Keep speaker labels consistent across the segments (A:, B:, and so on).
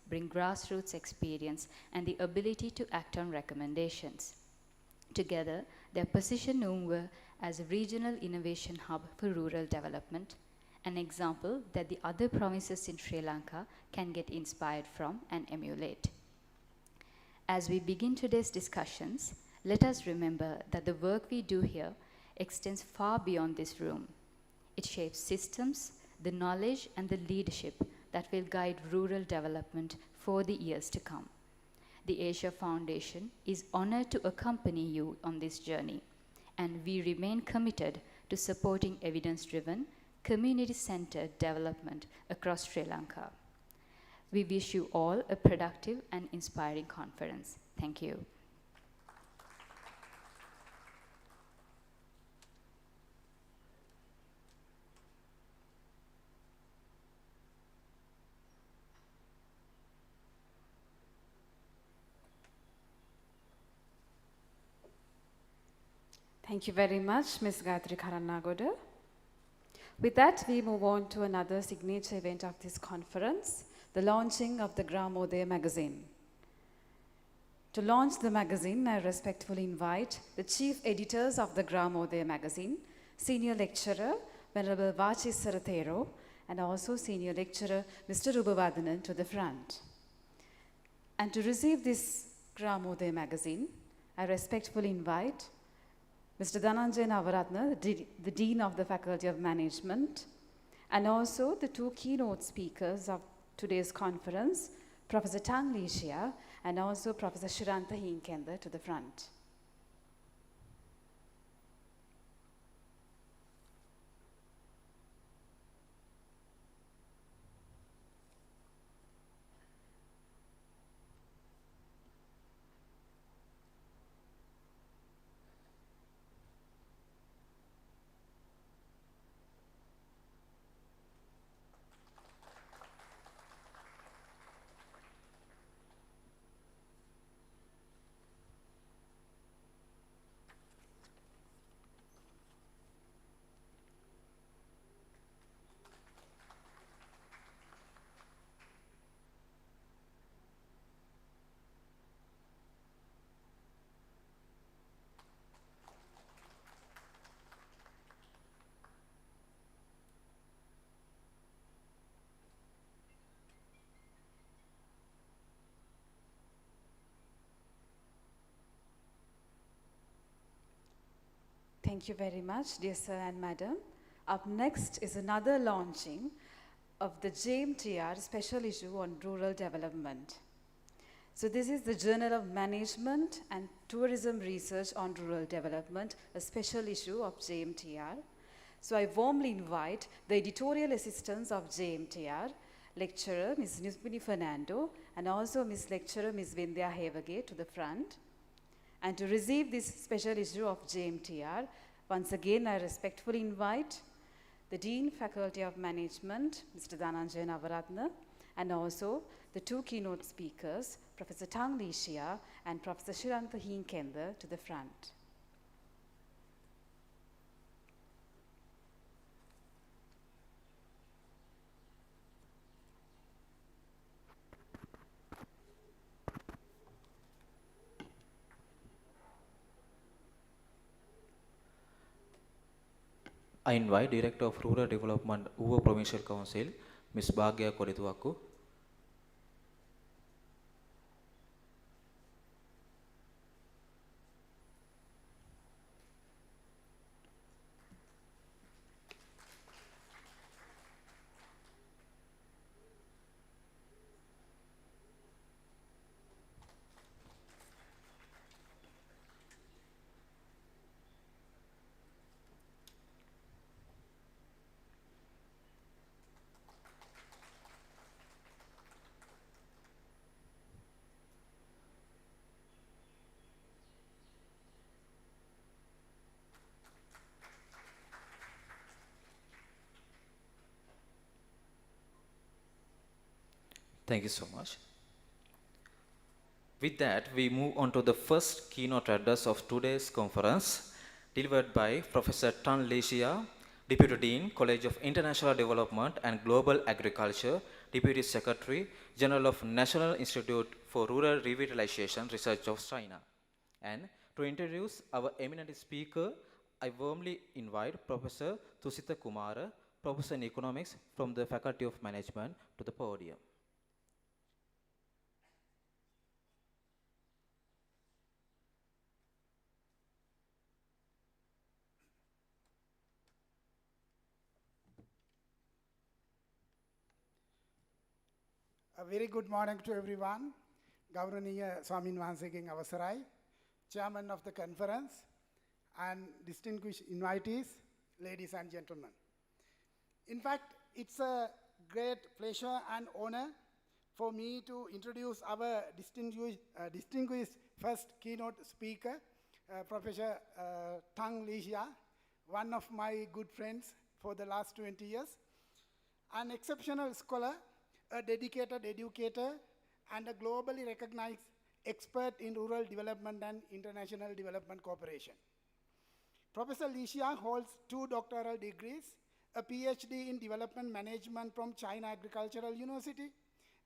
A: bring grassroots experience and the ability to act on recommendations. Together, they position Noongar as a regional innovation hub for rural development, an example that the other provinces in Sri Lanka can get inspired from and emulate. As we begin today's discussions, let us remember that the work we do here extends far beyond this room. It shapes systems, the knowledge, and the leadership that will guide rural development for the years to come. The Asia Foundation is honored to accompany you on this journey, and we remain committed to supporting evidence-driven, community-centered development across Sri Lanka. We wish you all a productive and inspiring conference. Thank you.
B: Thank you very much, Ms. Gayatri Karannagoda. With that, we move on to another signature event of this conference, the launching of the Gramodaya magazine. To launch the magazine, I respectfully invite the chief editors of the Gramodaya magazine, senior lecturer, Venerable Vachisara Thero, and also senior lecturer, Mr. Rubavadanan, to the front. And to receive this Gramodaya magazine, I respectfully invite Mr. Dhananjay Navaratna, the Dean of the Faculty of Management, and also the two keynote speakers of today's conference, Professor Tang Lishia and also Professor Shirantha Hinkender, to the front. Thank you very much, dear sir and madam. Up next is another launching of the JMTR special issue on rural development. So this is the Journal of Management and Tourism Research on Rural Development, a special issue of JMTR. So I warmly invite the editorial assistants of JMTR, lecturer Ms. Nusmini Fernando, and also Ms. Lecturer Ms. Vindhya Hevage, to the front. And to receive this special issue of JMTR, once again I respectfully invite the Dean, Faculty of Management, Mr. Dhananjay Navaratna, and also the two keynote speakers, Professor Tang Lishia and Professor Shirantha Hinkender, to the front.
C: I invite Director of Rural Development, Uva Provincial Council, Ms. Bhagya Korithuwakku. Thank you so much. With that, we move on to the first keynote address of today's conference, delivered by Professor Tan Leshia, Deputy Dean, College of International Development and Global Agriculture, Deputy Secretary General of National Institute for Rural Revitalization Research of China. And to introduce our eminent speaker, I warmly invite Professor Tusita Kumara, Professor in Economics from the Faculty of Management, to the podium.
D: A very good morning to everyone. Gauraniya Swamin Vanseging Avasarai, Chairman of the conference, and distinguished invitees, ladies and gentlemen. In fact, it's a great pleasure and honor for me to introduce our distinguished first keynote speaker, Professor Tang Lixia, one of my good friends for the last 20 years, an exceptional scholar, a dedicated educator, and a globally recognized expert in rural development and international development cooperation. Professor Lixia holds 2 doctoral degrees, a PhD in development management from China Agricultural University,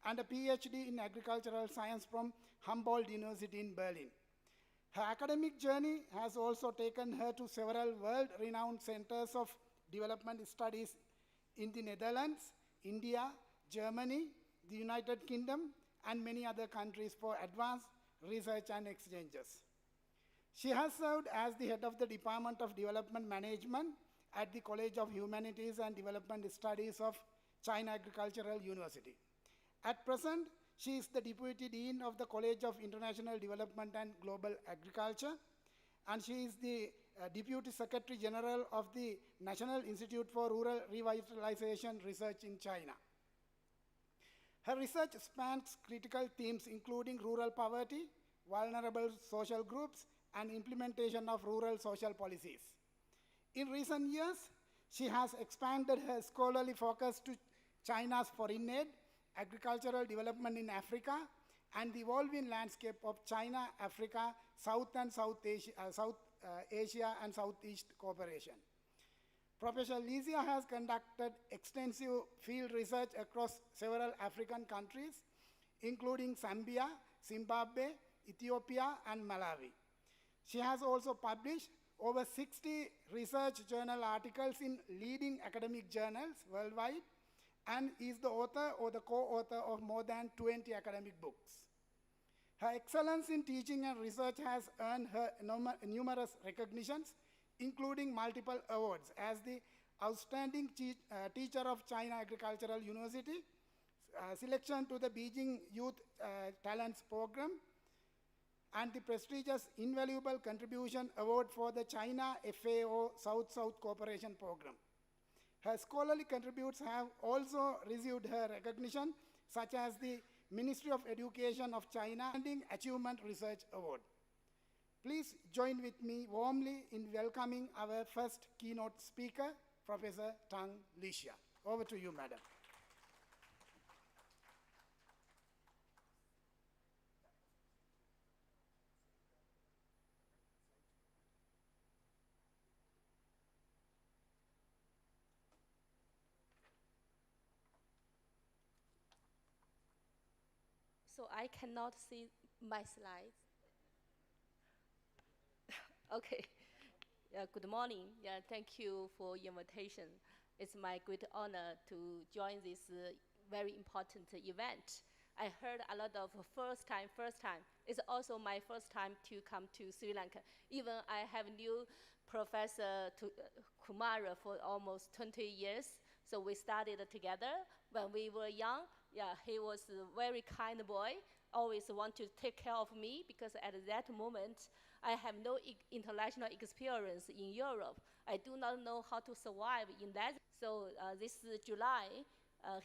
D: and a PhD in agricultural science from Humboldt University in Berlin. Her academic journey has also taken her to several world-renowned centers of development studies in the Netherlands, India, Germany, the United Kingdom, and many other countries for advanced research and exchanges. She has served as the head of the Department of Development Management at the College of Humanities and Development Studies of China Agricultural University. At present, she is the Deputy Dean of the College of International Development and Global Agriculture, and she is the Deputy Secretary General of the National Institute for Rural Revitalization Research in China. Her research spans critical themes including rural poverty, vulnerable social groups, and implementation of rural social policies. In recent years, she has expanded her scholarly focus to China's foreign aid, agricultural development in Africa, and the evolving landscape of China, Africa, South Asia, and Southeast cooperation. Professor Lixia has conducted extensive field research across several African countries, including Zambia, Zimbabwe, Ethiopia, and Malawi. She has also published over 60 research journal articles in leading academic journals worldwide, and is the author or the co-author of more than 20 academic books. Her excellence in teaching and research has earned her numerous recognitions, including multiple awards as the Outstanding Teacher of China Agricultural University, selection to the Beijing Youth Talents Program, and the prestigious Invaluable Contribution Award for the China FAO South-South Cooperation Program. Her scholarly contributions have also received her recognition, such as the Ministry of Education of China Achievement Research Award. Please join with me warmly in welcoming our first keynote speaker, Professor Tang Lixia. Over to you, madam.
E: So I cannot see my slides. Okay. Yeah, good morning. Yeah, thank you for your invitation. It's my great honor to join this very important event. I heard a lot of first time. It's also my first time to come to Sri Lanka. Even I have knew Professor Kumara for almost 20 years. So we studied together when we were young. Yeah, he was a very kind boy, always want to take care of me because at that moment, I have no international experience in Europe. I do not know how to survive in that. So this July,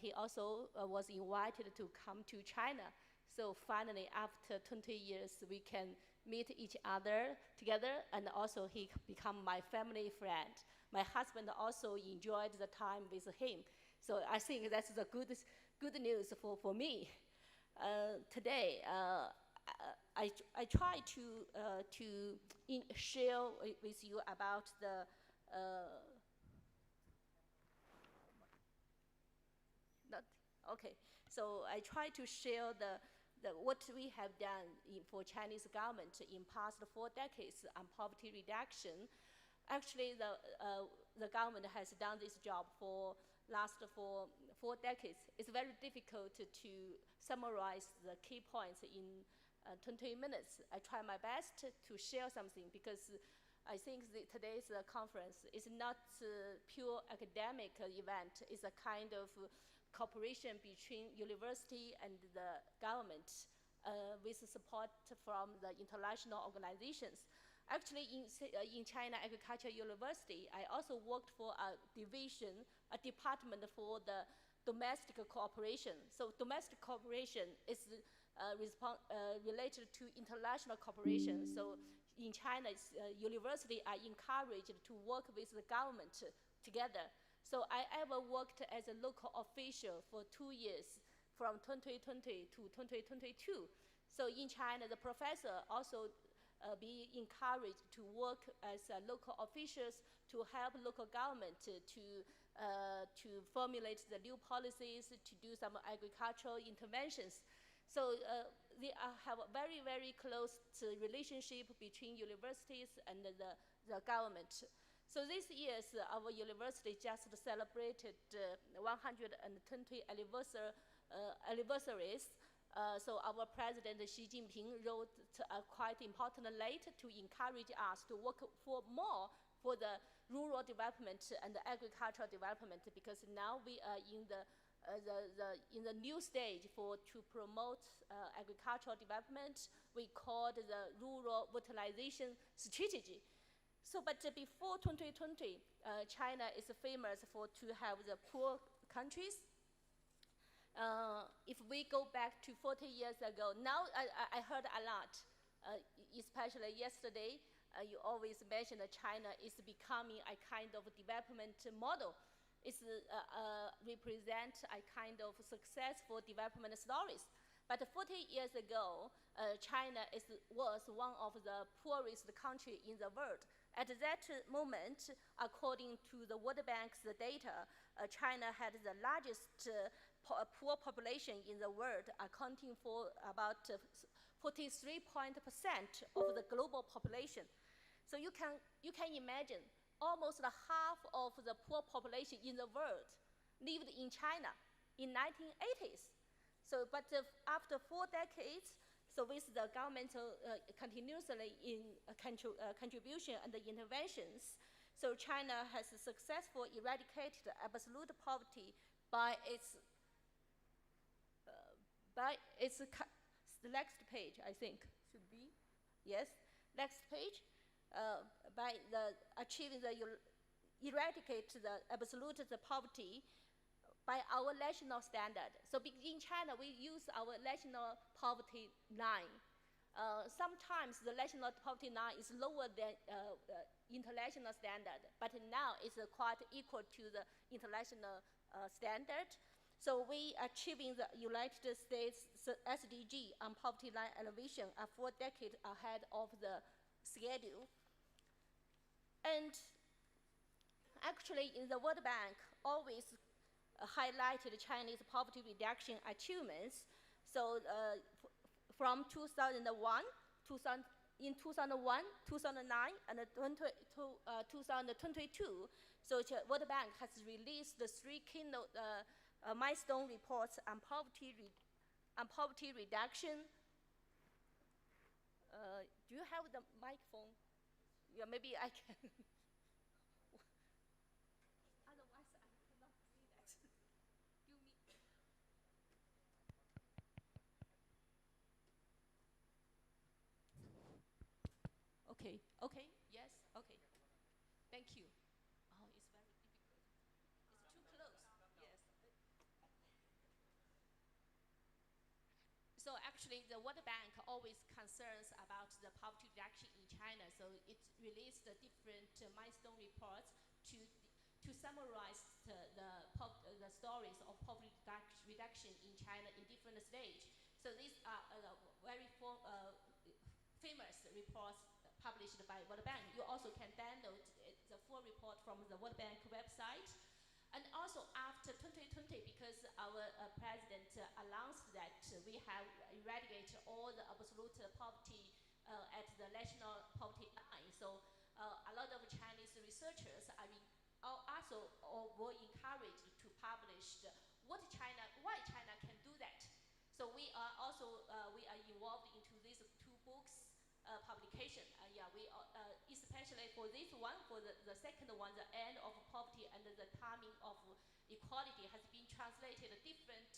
E: he also was invited to come to China. So finally, after 20 years, we can meet each other together, and also he become my family friend. My husband also enjoyed the time with him. So I think that's the good news for me. Today, I try to share with you about the Okay, so I try to share what we have done for Chinese government in past 4 decades on poverty reduction. Actually, the government has done this job for for 4 decades. It's very difficult to summarize the key points in 20 minutes. I try my best to share something because I think today's conference is not a pure academic event. It's a kind of cooperation between university and the government with support from the international organizations. Actually, in China Agricultural University, I also worked for a division, a department for the domestic cooperation. So domestic cooperation is related to international cooperation. So in China, universities are encouraged to work with the government together. So I ever worked as a local official for 2 years, from 2020 to 2022. So in China, the professor also be encouraged to work as local officials to help local government to formulate the new policies, to do some agricultural interventions. So they have a very, very close relationship between universities and the government. So this year's our university just celebrated 120 anniversaries. So our president Xi Jinping wrote a quite important letter to encourage us to work for more for the rural development and the agricultural development, because now we are in the new stage to promote agricultural development. We call the rural vitalization strategy. So, but before 2020, China is famous to have the poor countries. If we go back to 40 years ago, now I heard a lot, especially yesterday, you always mention that China is becoming a kind of development model. It's represent a kind of successful development stories. But 40 years ago, China was one of the poorest countries in the world. At that moment, according to the World Bank's data, China had the largest poor population in the world, accounting for about 43% of the global population. So you can imagine almost half of the poor population in the world lived in China in 1980s. So, but after 4 decades, so with the governmental continuously in contribution and the interventions, so China has successfully eradicated absolute poverty by its the next page, I think, should be, yes, next page, by achieving eradicate the absolute poverty by our national standard. So in China, we use our national poverty line. Sometimes the national poverty line is lower than international standard, but now it's quite equal to the international standard. So we achieving the United States SDG on poverty line elevation are 4 decades ahead of the schedule. And actually, in the World Bank, always highlighted Chinese poverty reduction achievements. So from 2001, 2009, and 2022, so World Bank has released the 3 keynote milestone reports on poverty reduction. Do you have the microphone? Yeah, maybe I can. Otherwise, I cannot see that. Give me. Okay, okay, yes, okay. Thank you. Oh, it's very difficult. It's too close, yes. So actually, the World Bank always concerns about the poverty reduction in China. So it released the different milestone reports to summarize the stories of poverty reduction in China in different stages. So these are very famous reports published by World Bank. You also can download the full report from the World Bank website. And also after 2020, because our president announced that we have eradicated all the absolute poverty at the national poverty line. So a lot of Chinese researchers also were encouraged to publish why China can do that. So we are also we are involved into these two books publication. Especially for this one, for the second one, the end of poverty and the timing of equality has been translated different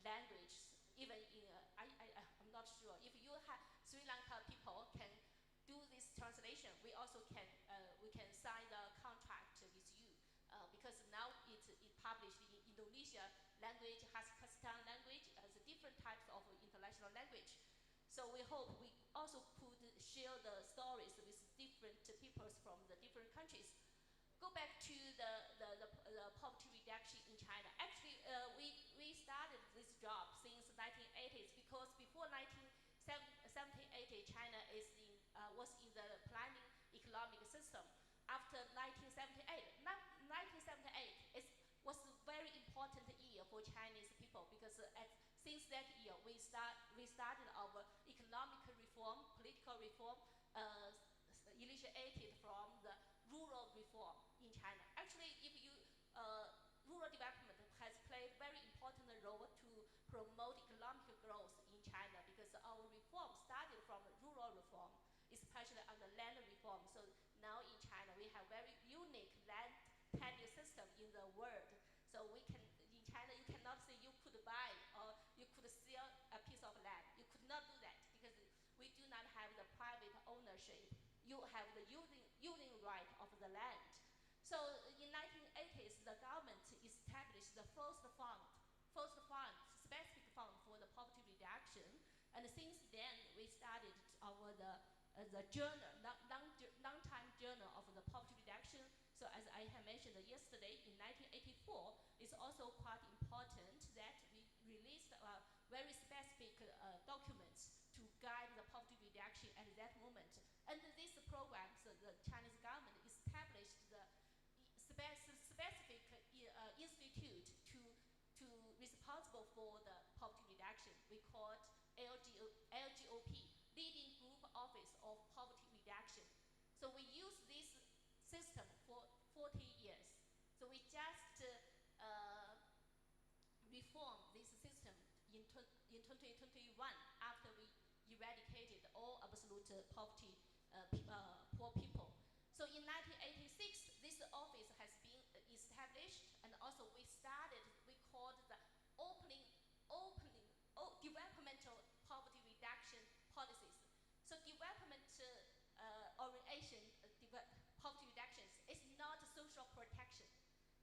E: languages. Even in I'm not sure if you have Sri Lanka people can do this translation. We also can we can sign the contract with you because now it's published in Indonesia language, Kazakhstan language, as different types of international language. So we hope we also could share the stories with different peoples from the different countries. Go back to the poverty reduction in China. Actually, we started this job since 1980s because before 1980, China was in the planning economic system. After 1978, 1978 was a very important year for Chinese people because since that year we started our economic reform, political reform, initiated from the rural reform in China. Actually, if you rural development has played a very important role to promote economic growth in China because our reform started from rural reform, especially on the land reform. So now in China we have very unique land tenure system in the world. So we can, in China, you cannot say you could buy or you could sell a piece of land. You could not do that because we do not have the private ownership. You have the using right of the land. So in 1980s, the government established the first specific fund for the poverty reduction. And since then, we started the journal, long-time journal of the poverty reduction. So as I have mentioned yesterday, in 1984, it's also quite important that we released very specific documents to guide the poverty reduction at that moment. Under these programs, the Chinese government established the specific institute to responsible for the poverty reduction. We call it LGOP, Leading Group Office of Poverty Reduction. So we use this system for 40 years. So we just reformed this system in 2021 after we eradicated all absolute poverty poor people. So in 1986, this office has been established, and also we called the developmental poverty reduction policies. So development orientation poverty reductions is not social protection.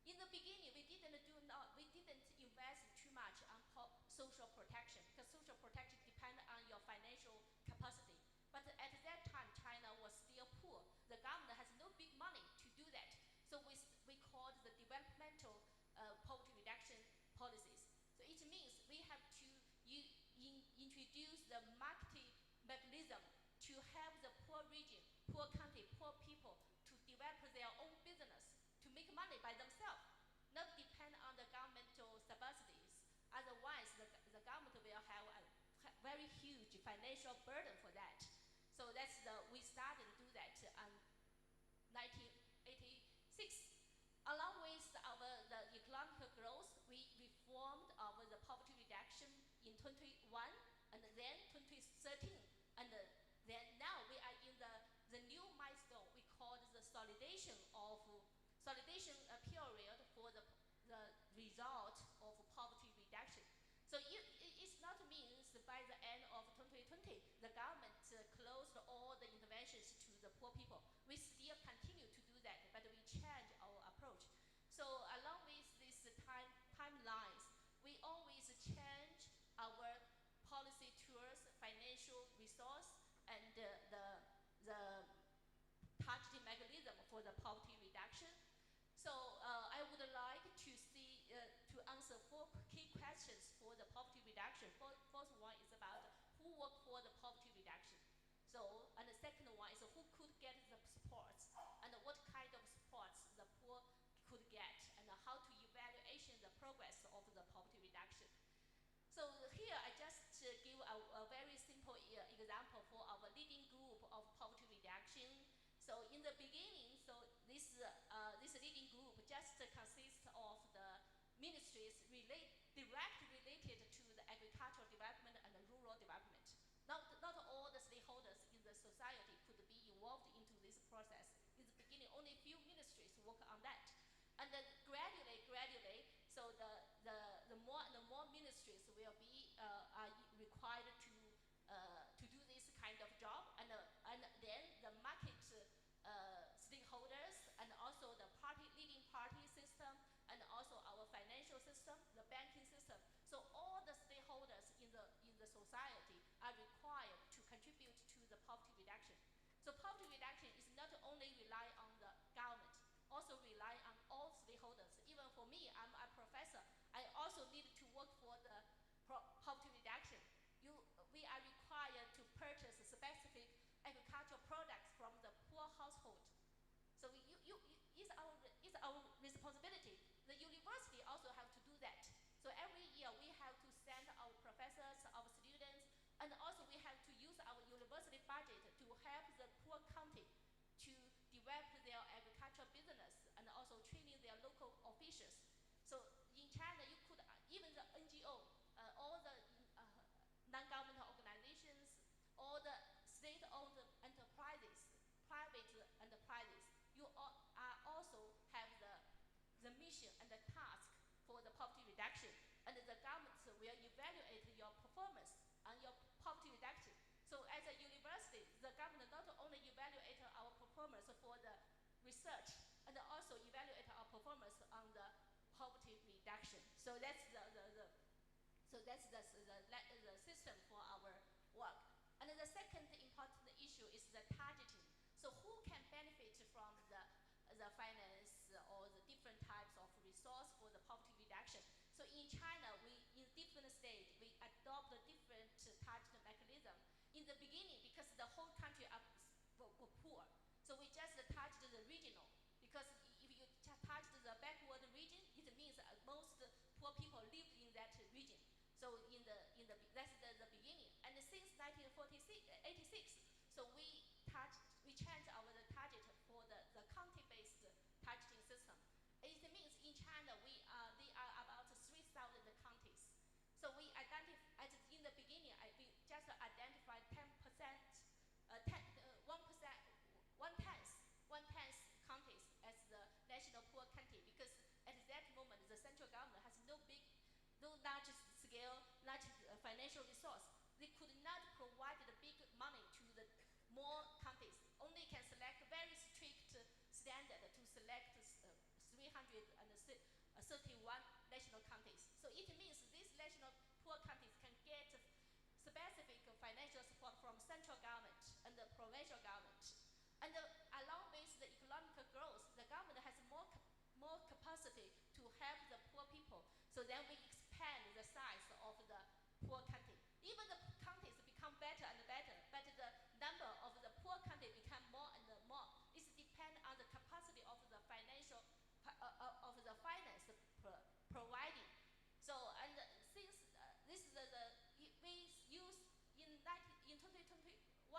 E: In the beginning, we didn't invest too much on social protection because social protection depends on your financial capacity. But at that time, China was still poor. The government has no big money to do that. So we called the developmental poverty reduction policies. So it means we have to introduce the marketing mechanism to help the poor region, poor country, poor people to develop their own business, to make money by themselves, not depend on the governmental subsidies. Otherwise, the government will have a very huge financial burden for that. So we started to do that in 1986. Along with the economic growth, we reformed the poverty reduction in 2021 and then 2013. And then now we are in the new milestone we call the solidation period for the result of poverty reduction. So it's not means by the end of 2020, the government closed all the interventions to the poor people. We still continue to do that, but we change our approach. So along with these timelines, we always change our policy tools, financial resource, and the targeting mechanism for the poverty reduction. So I would like to answer 4 key questions for the poverty reduction. First one is about who work for the poverty reduction. So, and the second one is who could get the supports and what kind of supports the poor could get and how to evaluate progress of the poverty reduction. So here I just give a very simple example for our leading group of poverty reduction. So in the beginning, so this leading group just consists of the ministries directly related to the agricultural development and the rural development. Not all the stakeholders in the society could be involved into this process. In the beginning, only a few ministries work on that. And then gradually, so the more and more ministries will be are required to do this kind of job, and then the market stakeholders, and also the leading party system, and also our financial system, the banking system. So all the stakeholders in the society are required to contribute to the poverty reduction. So poverty reduction is not only rely on the government, also rely on all stakeholders. Even for me, I'm a professor, I also need to work for the poverty reduction. We are required to purchase specific agricultural products from the poor household. So it's our responsibility. The university also have to do that. So every year we have to send our professors, our students, and also we have to use our university budget to help the poor county to develop their agricultural business and also training their local officials. So in China, you could, even the NGO, all the non-governmental organizations, all the state-owned enterprises, private enterprises, you also have the mission and the task for the poverty reduction. And the government will evaluate your performance on your poverty reduction. So as a university, the government not only evaluate our performance for the research, and also evaluate our performance on the poverty reduction. So that's the system for our work. And the second important issue is the targeting. So who can benefit from the finance or the different types of resource for the poverty reduction? So in China, in different states, we adopt a different targeting mechanism. In the beginning, because the whole country were poor, so we just target the regional. Because if you target the backward region, it means most poor people live in that region. So that's the beginning. And since 1986, so we changed our target for the county-based targeting system. It means in China there are about 3,000 counties. So we identify, in the beginning, we just identified 10%, 1/10 counties as the national poor county, because at that moment the central government has no large scale, large financial resource. They could not provide the big money to the more counties. Only can select very strict standard to select 331 national counties. So it means these national poor counties can get specific financial support from central government and the provincial government. And along with the economic growth, the government has more capacity to help the poor people. So then we expand the size of the poor county. Even the counties become better and better, but the number of the poor county become more and more. It depends on the capacity of the financial finance providing. So, and since this is we use in 2021, 11,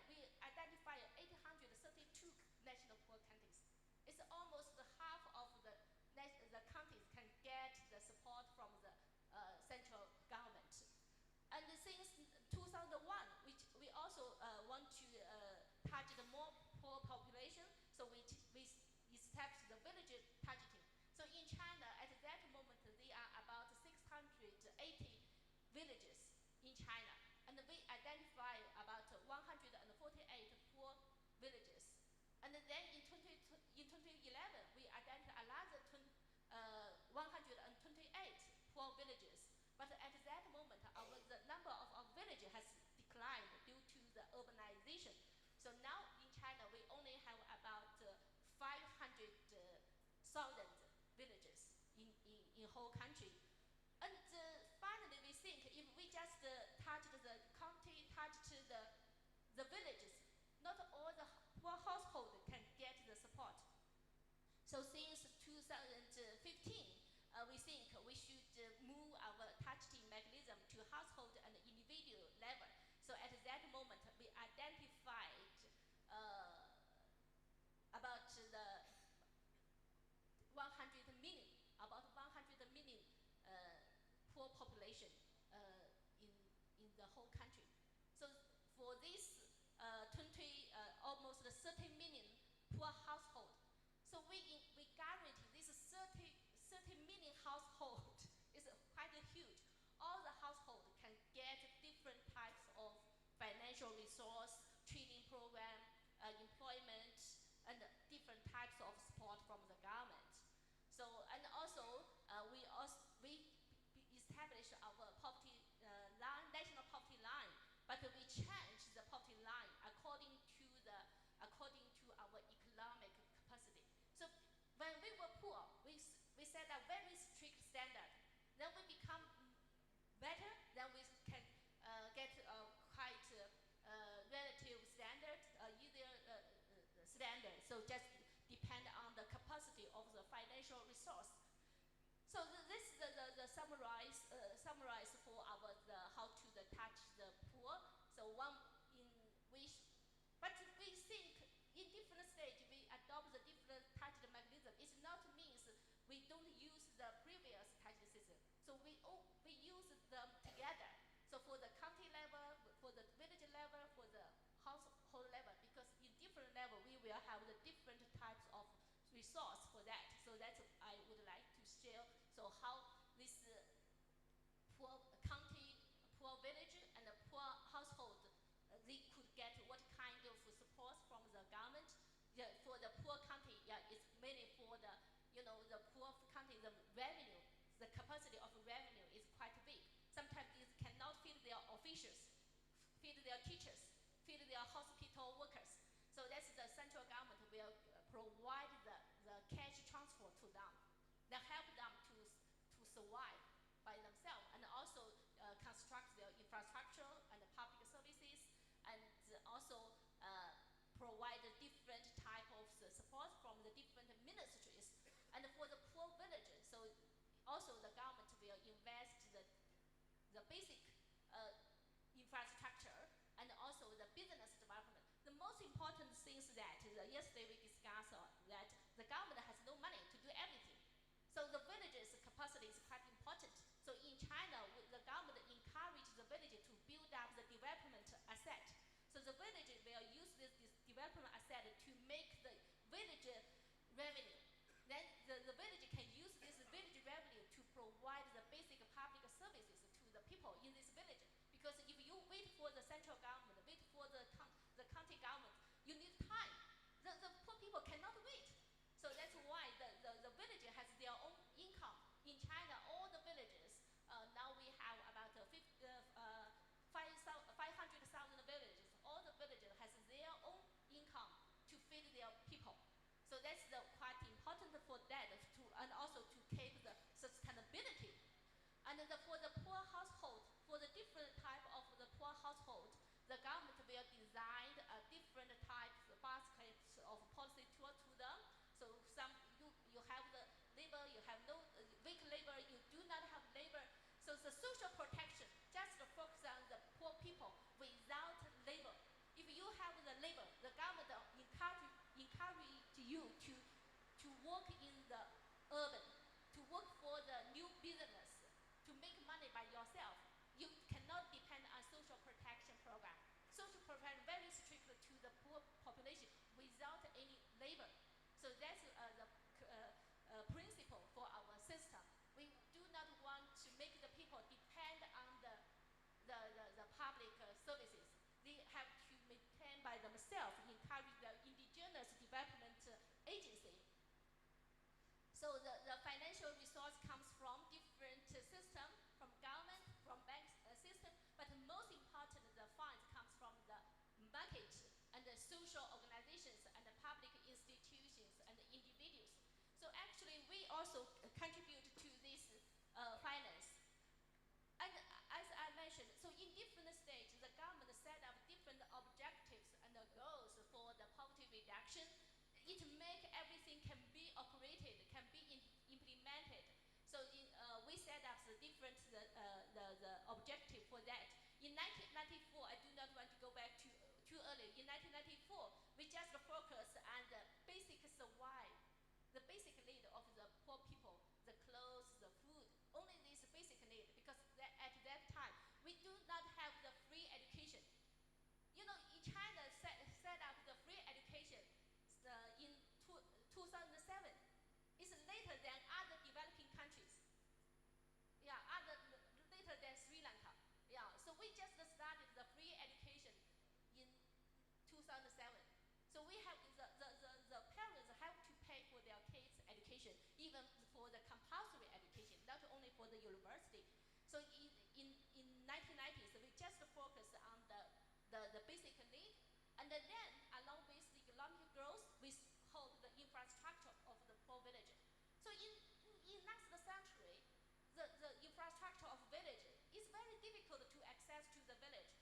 E: we identified 832 national poor counties. It's almost half of the counties can get the support from the central government. And since 2001, we also want to target more poor population, so we established the village targeting. So in China, at that moment, there are about 680 villages in China, and we identify about 148 poor villages. And then in 2011, we identified another 128 poor villages. But at that moment, the number of our villages has declined due to the urbanization. So now in China, we only have about 500,000 villages in whole country. And finally, we think if we just target the county, target the villages, not all the poor households can get the support. So since 2015, poor household. So we guarantee this 30 million household is quite huge. All the household can get different types of financial resource, training program, employment, and different types of support from the government. So, and also, we established our poverty line, national poverty line, but we changed the poverty line according to our economic capacity. So when we were poor, we set a very strict standard. Then we become better, then we can get quite relative standard, standard. So just depend on the capacity of the financial resource. So this is the summarize for our how to touch the poor. So but we think in different stage we adopt the different targeted mechanism. It not means we don't use the previous targeted system. So we use them together. So for the county level, for the village level, for the household level, because in different level we will have the different types of resource for that. So that's I would like to share. So how this poor county, poor village, and a poor household they could get what kind of support from the government. Yeah, for the poor county, yeah, it's mainly for the the poor county, the revenue, the capacity of revenue is quite big. Sometimes it cannot feed their officials, feed their teachers, feed their hospital workers. So that's the central government will provide the cash transfer to them, that help them to survive by themselves, and also construct their infrastructure and public services, and also provide different type of support from the different ministries. And for the poor villages, so also the government will invest the basic infrastructure and also the business development. The most important thing is that yesterday we discussed that the government has no money to do everything. So the village's capacity is quite important. So in China, the government encourages the village to build up the development asset. So the village will use this development asset to make the village revenue. Then the village can use this village revenue to provide the basic public services to the people in this village. Because if you wait for the central government, wait for the county government, you need time. The poor people cannot wait. So that's why the village has their own income. In China, all the villages, now we have about 500,000 villages. All the villages has their own income to feed their people. So that's quite important for that, and also to keep the sustainability. And for the poor household, for the different type of the poor household, the government will design different types of baskets of policy tools to them. So some you have the labor, you have no weak labor, you do not have labor. So the social protection just focus on the poor people without labor. If you have the labor, the government encourage you to work in the urban, to work for the new business, to make money by yourself. You cannot depend on social protection program. Social protection very strict to the poor population without any labor. So that's the principle for our system. We do not want to make the people depend on the public services. They have to maintain by themselves, encourage the indigenous development agency. So the financial resource comes from different systems, from government, from bank system, but most important, the funds comes from the market and the social organizations and the public institutions and the individuals. So actually, we also contribute to this finance. And as I mentioned, so in different stages, the government set up different objectives and goals for the poverty reduction. It make everything can be operated, can be implemented. So we set up the different the objective for that. In 1994, I do not want to go back too early. In 1994, we just focus on the basic survive, the basic need of the poor people, the clothes, the food, only this basic need, because at that time, we do not have the free education. You know, in China set up the free education in 2007. So we have the parents have to pay for their kids' education, even for the compulsory education, not only for the university. So in 1990s, we just focused on the basic need, and then along with the economic growth, we hold the infrastructure of the poor village. So in next century, the infrastructure of village is very difficult to access to the village.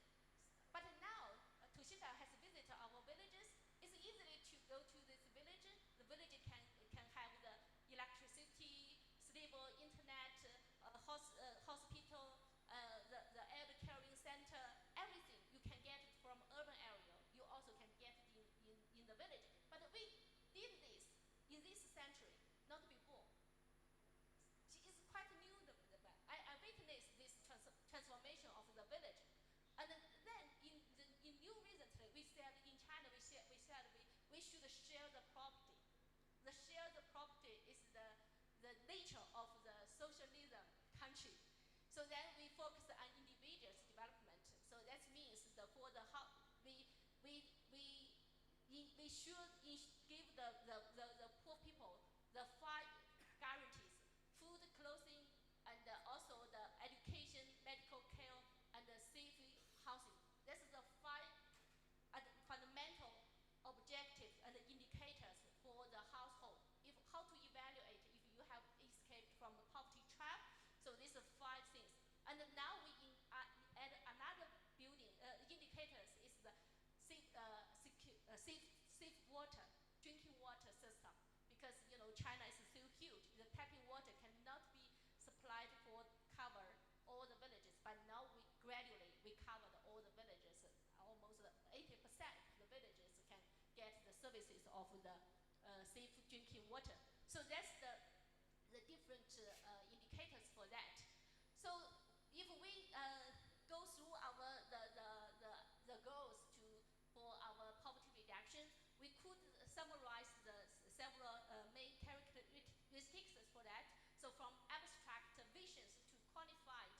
E: But now, Toshita has visited our villages. It's easy to go to this village. The village can have the electricity, stable internet, hospital, the elder caring center, everything you can get it from urban area. You also can get it in the village. But we did this in this century, not before. It's quite new. I witnessed this transformation of the village. And then in new recently, we said in China, we said we should share the property. The share the property is the nature of the socialism country. So then we focus on individuals' development. So that means for the we should give the poor people the 5 guarantees: food, clothing, and also the education, medical care, and the safe housing. This is the 5 fundamental objectives and indicators for the household. How to evaluate if you have escaped from the poverty trap. So these are 5 things. And now we add another building indicators is the safe water, drinking water system. Because China is so huge, the tapping water cannot be supplied for cover all the villages. But now we gradually covered all the villages. Almost 80% of the villages can get the services of the safe drinking water. So that's the different indicators for that. So if we go through the goals for our poverty reduction, we could summarize the several main characteristics for that. So from abstract visions to quantified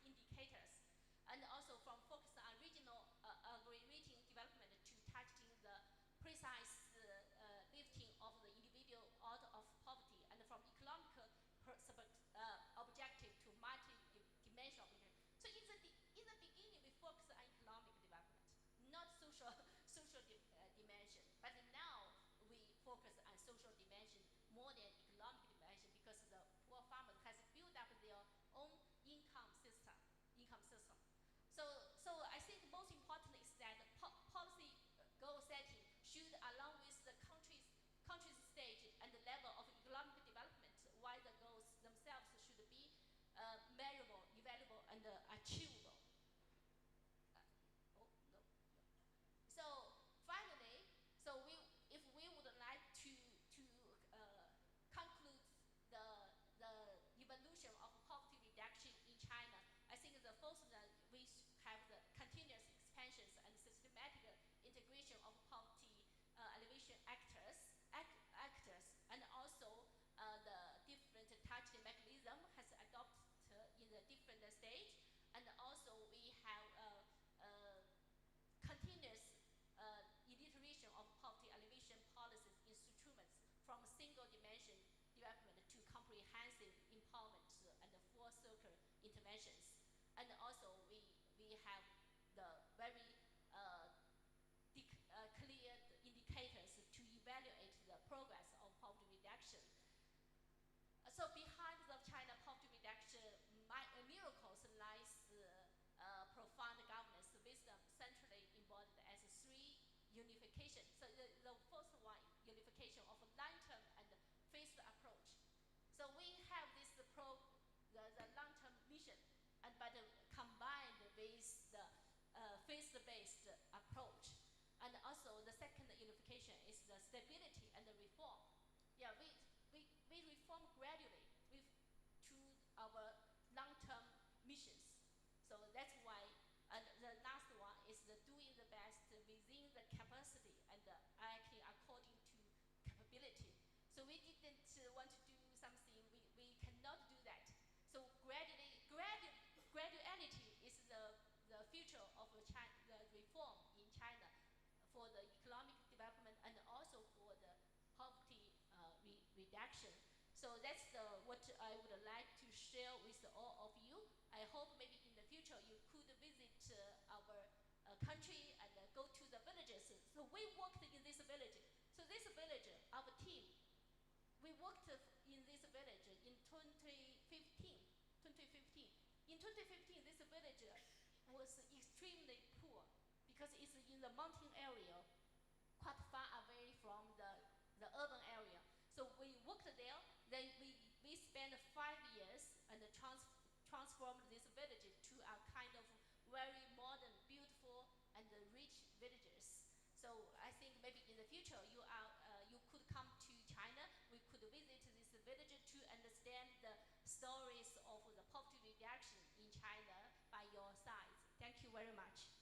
E: indicators, and also from focus on regional agri-rating development to targeting the precise lifting of the individual out of poverty, and from economic objective to multi-dimensional objective. So in the beginning, we focus on economic development, not social dimension. But now we focus on social dimension more than economic dimension, because the poor farmers has built up their own income system. So I think most important is that policy goal setting should, along with the country's stage and the level of economic development, while the goals themselves should be measurable, evaluable, and achievable. So finally, if we would like to conclude the evolution of poverty reduction in China, I think the first that we have the continuous expansions and systematic integration of poverty alleviation actors, and also the different targeted mechanism has adopted in the different stage, and also we have continuous iteration of poverty alleviation policies instruments, from single dimension development to comprehensive empowerment and full circle interventions. And also we have the very clear indicators to evaluate the progress of poverty reduction. So behind the China poverty reduction miracles lies profound governance wisdom, centrally embodied as 3 unification. So the first one, unification of a long-term and phased approach. So we have this the long-term mission, but combined with the phased-based approach. And also the second unification is the stability and the reform. Yeah, we reform gradually to our long-term missions. So that's why, and the last one is the doing the best within the capacity and acting according to capability. So we didn't want to do something, we cannot do that. So graduality is the future of the reform in China. So that's what I would like to share with all of you. I hope maybe in the future you could visit our country and go to the villages. So we worked in this village. So this village, our team, we worked in this village in 2015. 2015. In 2015, this village was extremely poor because it's in the mountain area, quite far away from the urban area. So we worked there, then we spent 5 years and transformed this village to a kind of very modern, beautiful, and rich villages. So I think maybe in the future you could come to China. We could visit this village to understand the stories of the poverty reduction in China by your side. Thank you very much.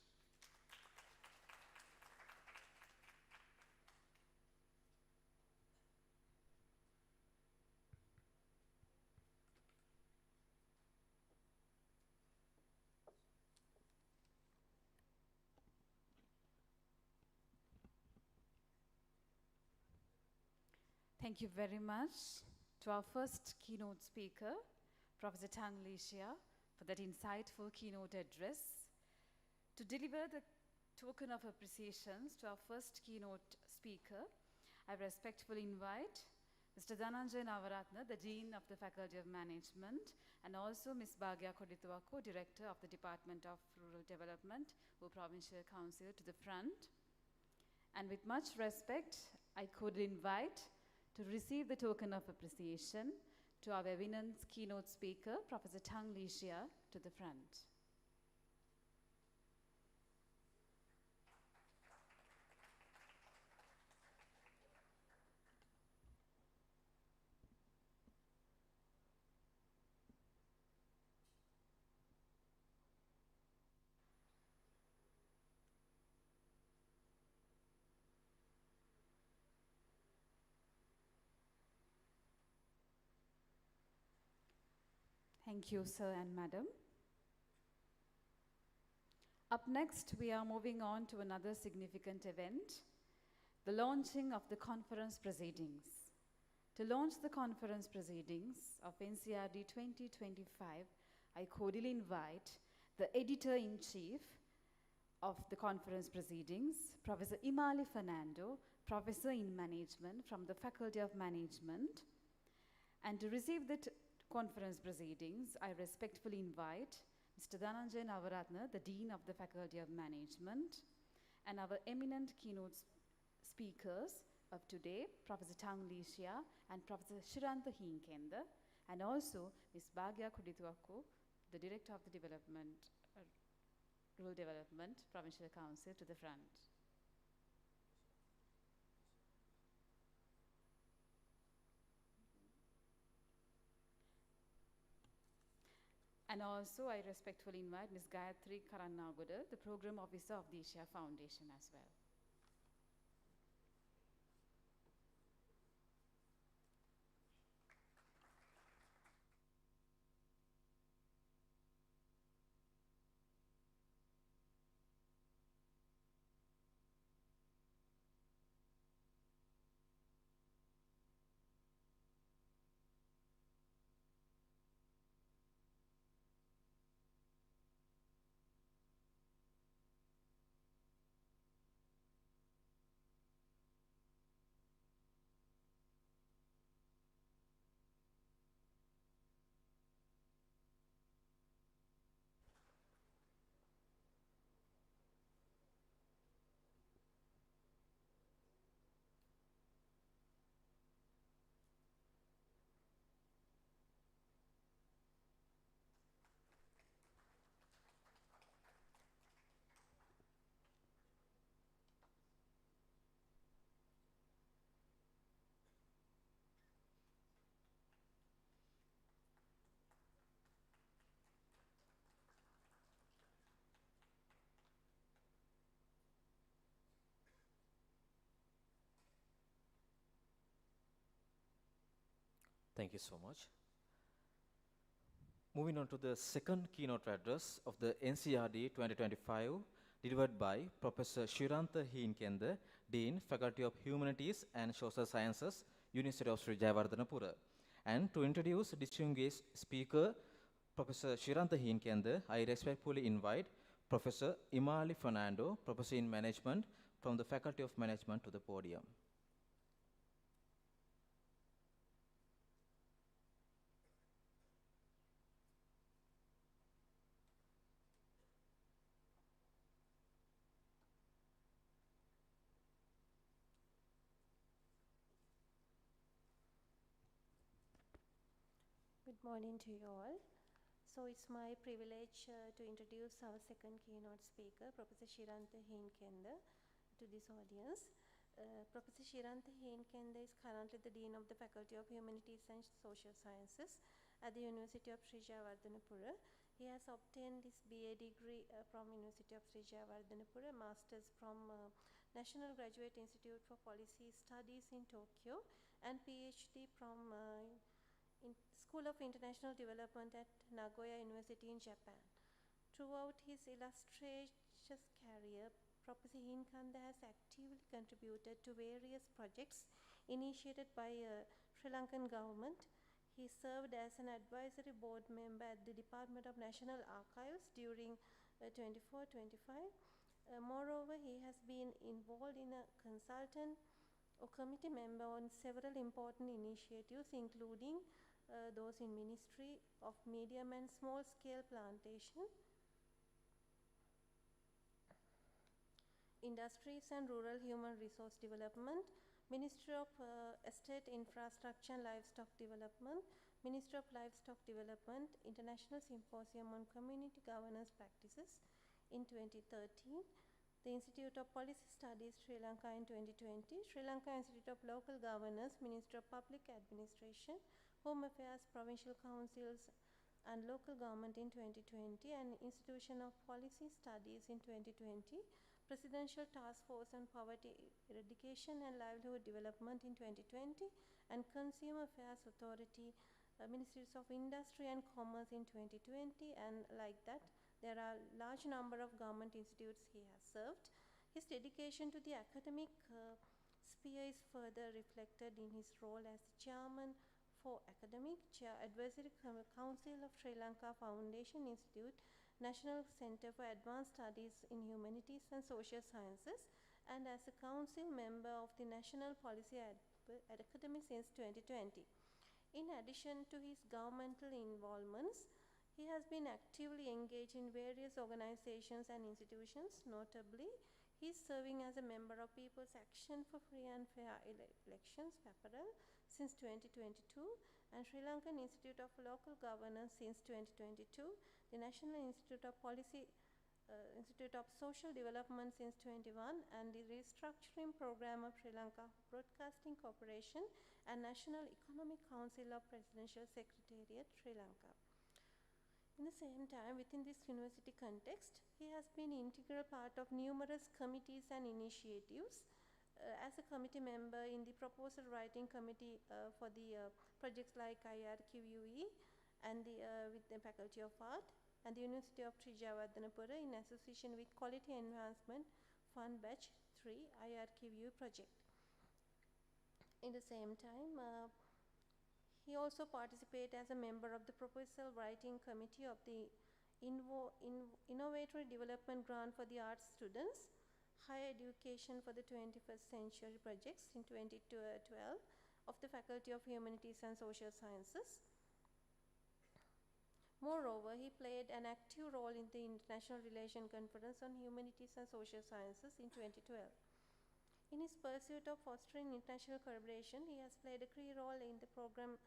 B: Thank you very much to our first keynote speaker, Professor Tang Lixia, for that insightful keynote address. To deliver the token of appreciation to our first keynote speaker, I respectfully invite Mr. Dhananjay Navaratna, the Dean of the Faculty of Management, and also Ms. Bhagya Kodituako, Director of the Department of Rural Development, Provincial Council, to the front. And with much respect, I could invite to receive the token of appreciation to our eminent keynote speaker, Professor Tang Lixia, to the front. Thank you, sir and madam. Up next, we are moving on to another significant event, the launching of the conference proceedings. To launch the conference proceedings of NCRD 2025, I cordially invite the Editor-in-Chief of the conference proceedings, Professor Imali Fernando, Professor in Management from the Faculty of Management. And to receive the conference proceedings, I respectfully invite Mr. Dhananjay Navaratna, the Dean of the Faculty of Management, and our eminent keynote speakers of today, Professor Tang Lixia and Professor Shirantha Hinkenda, and also Ms. Bhagya Kodituako, the Director of the Rural Development Provincial Council, to the front. And also, I respectfully invite Ms. Gayatri Karannagoda, the Program Officer of the Asia Foundation as well.
C: Thank you so much. Moving on to the second keynote address of the NCRD 2025, delivered by Professor Shirantha Hinkenda, Dean, Faculty of Humanities and Social Sciences, University of Sri Jayawardhanapura. And to introduce distinguished speaker, Professor Shiranta Hinkende, I respectfully invite Professor Imali Fernando, Professor in Management from the Faculty of Management to the podium.
F: Good morning to you all. So it's my privilege to introduce our second keynote speaker, Professor Shiranta Hinkende, to this audience. Professor Shiranta Hinkende is currently the Dean of the Faculty of Humanities and Social Sciences at the University of Sri Jayawardhanapura. He has obtained his BA degree from University of Sri Jayawardhanapura, Masters from National Graduate Institute for Policy Studies in Tokyo, and PhD from School of International Development at Nagoya University in Japan. Throughout his illustrious career, Professor Hinkande has actively contributed to various projects initiated by Sri Lankan government. He served as an advisory board member at the Department of National Archives during 24-25. Moreover, he has been involved in a consultant or committee member on several important initiatives, including those in Ministry of Medium and Small Scale Plantation, Industries and Rural Human Resource Development, Ministry of Estate Infrastructure and Livestock Development, Ministry of Livestock Development, International Symposium on Community Governance Practices in 2013, the Institute of Policy Studies Sri Lanka in 2020, Sri Lanka Institute of Local Governance, Ministry of Public Administration, Home Affairs, Provincial Councils and Local Government in 2020, and Institution of Policy Studies in 2020, Presidential Task Force on Poverty Eradication and Livelihood Development in 2020, and Consumer Affairs Authority, Ministries of Industry and Commerce in 2020, and like that, there are large number of government institutes he has served. His dedication to the academic sphere is further reflected in his role as the chairman for Academic Advisory Council of Sri Lanka Foundation Institute, National Center for Advanced Studies in Humanities and Social Sciences, and as a council member of the National Policy Academy since 2020. In addition to his governmental involvements, he has been actively engaged in various organizations and institutions. Notably, he is serving as a member of People's Action for Free and Fair Elections, PAPAREL, since 2022, and Sri Lankan Institute of Local Governance since 2022, the National Institute of Institute of Social Development since 21, and the Restructuring Program of Sri Lanka Broadcasting Corporation and National Economic Council of Presidential Secretariat, Sri Lanka. In the same time, within this university context, he has been an integral part of numerous committees and initiatives. As a committee member in the proposal writing committee for the projects like IRQUE and with the Faculty of Art and the University of Sri Jayawardhanapura in association with Quality Enhancement Fund Batch 3 IRQUE project. In the same time, he also participated as a member of the proposal writing committee of the Innovatory Development Grant for the Arts Students, Higher Education for the 21st Century Projects in 2012 of the Faculty of Humanities and Social Sciences. Moreover, he played an active role in the International Relations Conference on Humanities and Social Sciences in 2012. In his pursuit of fostering international collaboration, he has played a key role in the program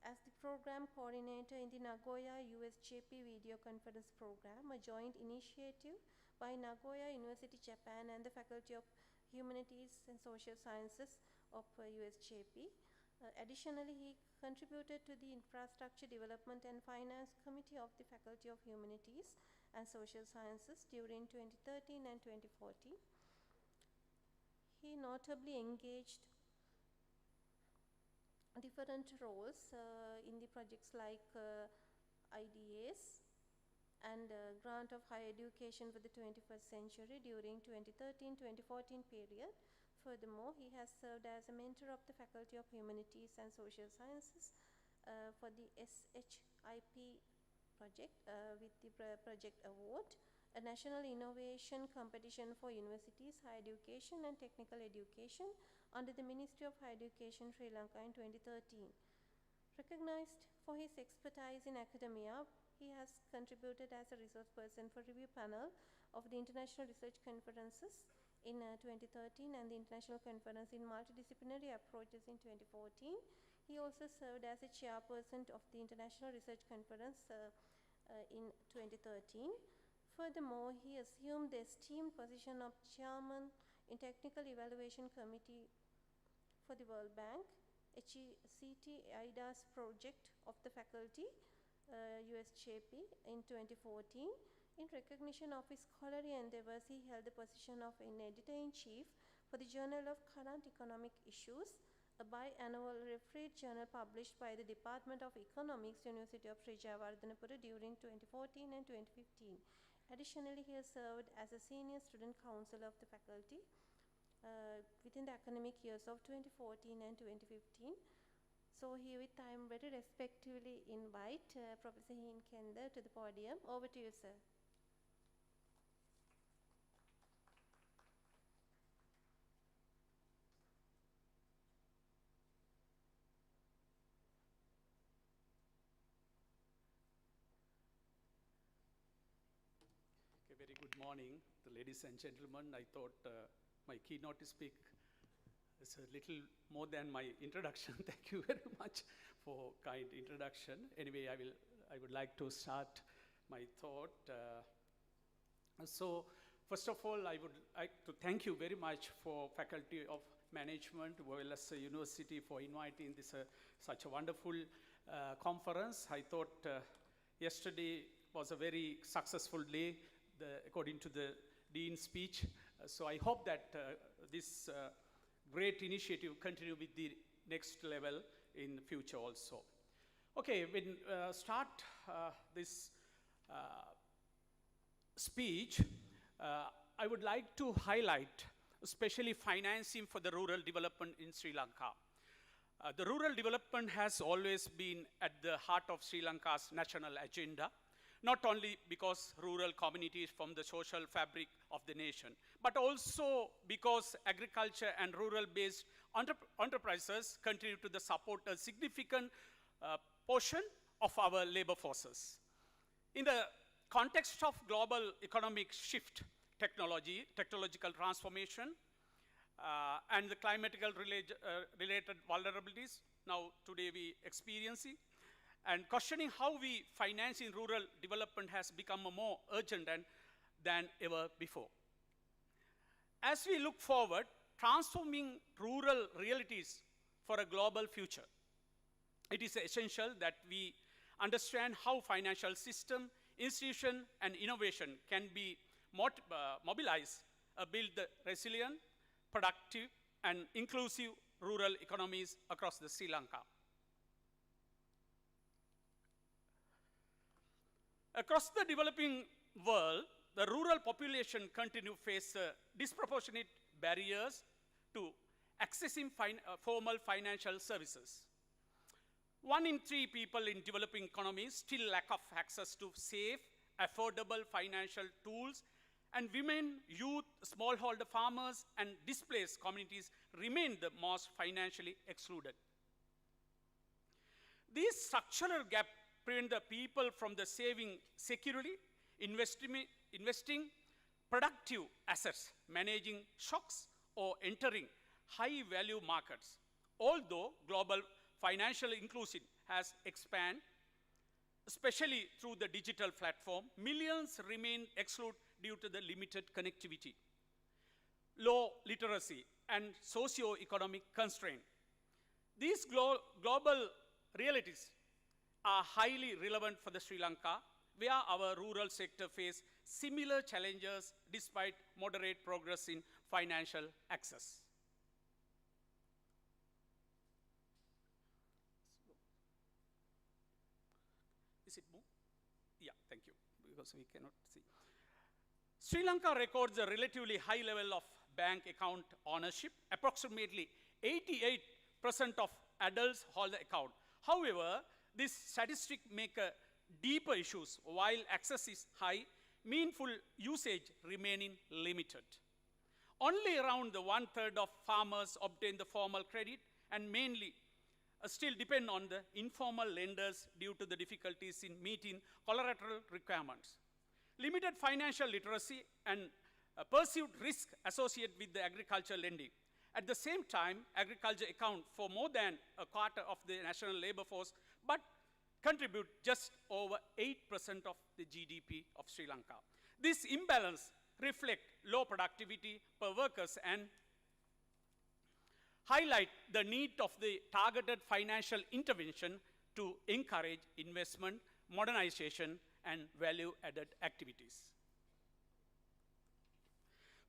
F: as the program coordinator in the Nagoya USJP Video Conference Program, a joint initiative by Nagoya University, Japan and the Faculty of Humanities and Social Sciences of USJP. Additionally, he contributed to the Infrastructure Development and Finance Committee of the Faculty of Humanities and Social Sciences during 2013 and 2014. He notably engaged different roles in the projects like IDAs and grant of higher education for the 21st century during 2013-2014 period. Furthermore, he has served as a mentor of the Faculty of Humanities and Social Sciences for the SHIP project with the project award, a national innovation competition for universities, higher education and technical education under the Ministry of Higher Education, Sri Lanka in 2013. Recognized for his expertise in academia, he has contributed as a resource person for review panel of the International Research Conferences in 2013 and the International Conference in Multidisciplinary Approaches in 2014. He also served as a chairperson of the International Research Conference in 2013. Furthermore, he assumed the esteemed position of chairman in Technical Evaluation Committee for the World Bank, HECT IDAS project of the faculty, USJP, in 2014. In recognition of his scholarly endeavors, he held the position of an editor-in-chief for the Journal of Current Economic Issues, a biannual refereed journal published by the Department of Economics, University of Sri Jayawardhanapura during 2014 and 2015. Additionally, he has served as a senior student counsel of the faculty within the academic years of 2014 and 2015. So herewith I am very respectfully invite Professor Heen Kender to the podium. Over to you, sir.
G: Okay, very good morning, ladies and gentlemen. I thought my keynote speak is a little more than my introduction. Thank you very much for kind introduction. Anyway, I would like to start my thought. So, first of all, I would like to thank you very much for Faculty of Management, Wellassa University, for inviting this such a wonderful conference. I thought yesterday was a very successful day, according to the Dean's speech. So I hope that this great initiative continue with the next level in the future also. Okay, when start this speech, I would like to highlight especially financing for the rural development in Sri Lanka. The rural development has always been at the heart of Sri Lanka's national agenda, not only because rural communities form the social fabric of the nation, but also because agriculture and rural-based enterprises continue to support a significant portion of our labor forces. In the context of global economic shift, technological transformation, and the climatical related vulnerabilities now today we experiencing, and questioning how we finance in rural development has become more urgent than ever before. As we look forward, transforming rural realities for a global future, it is essential that we understand how financial system, institution, and innovation can be mobilized, build the resilient, productive, and inclusive rural economies across the Sri Lanka. Across the developing world, the rural population continue to face disproportionate barriers to accessing formal financial services. 1 in 3 people in developing economies still lack of access to safe, affordable financial tools, and women, youth, smallholder farmers, and displaced communities remain the most financially excluded. These structural gaps prevent the people from the saving securely, investing productive assets, managing shocks, or entering high-value markets. Although global financial inclusion has expanded, especially through the digital platform, millions remain excluded due to the limited connectivity, low literacy, and socio-economic constraint. These global realities are highly relevant for the Sri Lanka, where our rural sector face similar challenges despite moderate progress in financial access. Is it more? Yeah, thank you, because we cannot see. Sri Lanka records a relatively high level of bank account ownership. Approximately 88% of adults hold the account. However, this statistic make a deeper issues. While access is high, meaningful usage remaining limited. Only around the 1/3 of farmers obtain the formal credit, and mainly still depend on the informal lenders due to the difficulties in meeting collateral requirements. Limited financial literacy and perceived risk associated with the agriculture lending. At the same time, agriculture accounts for more than a quarter of the national labor force, but contribute just over 8% of the GDP of Sri Lanka. This imbalance reflects low productivity per workers and highlight the need of the targeted financial intervention to encourage investment, modernization, and value-added activities.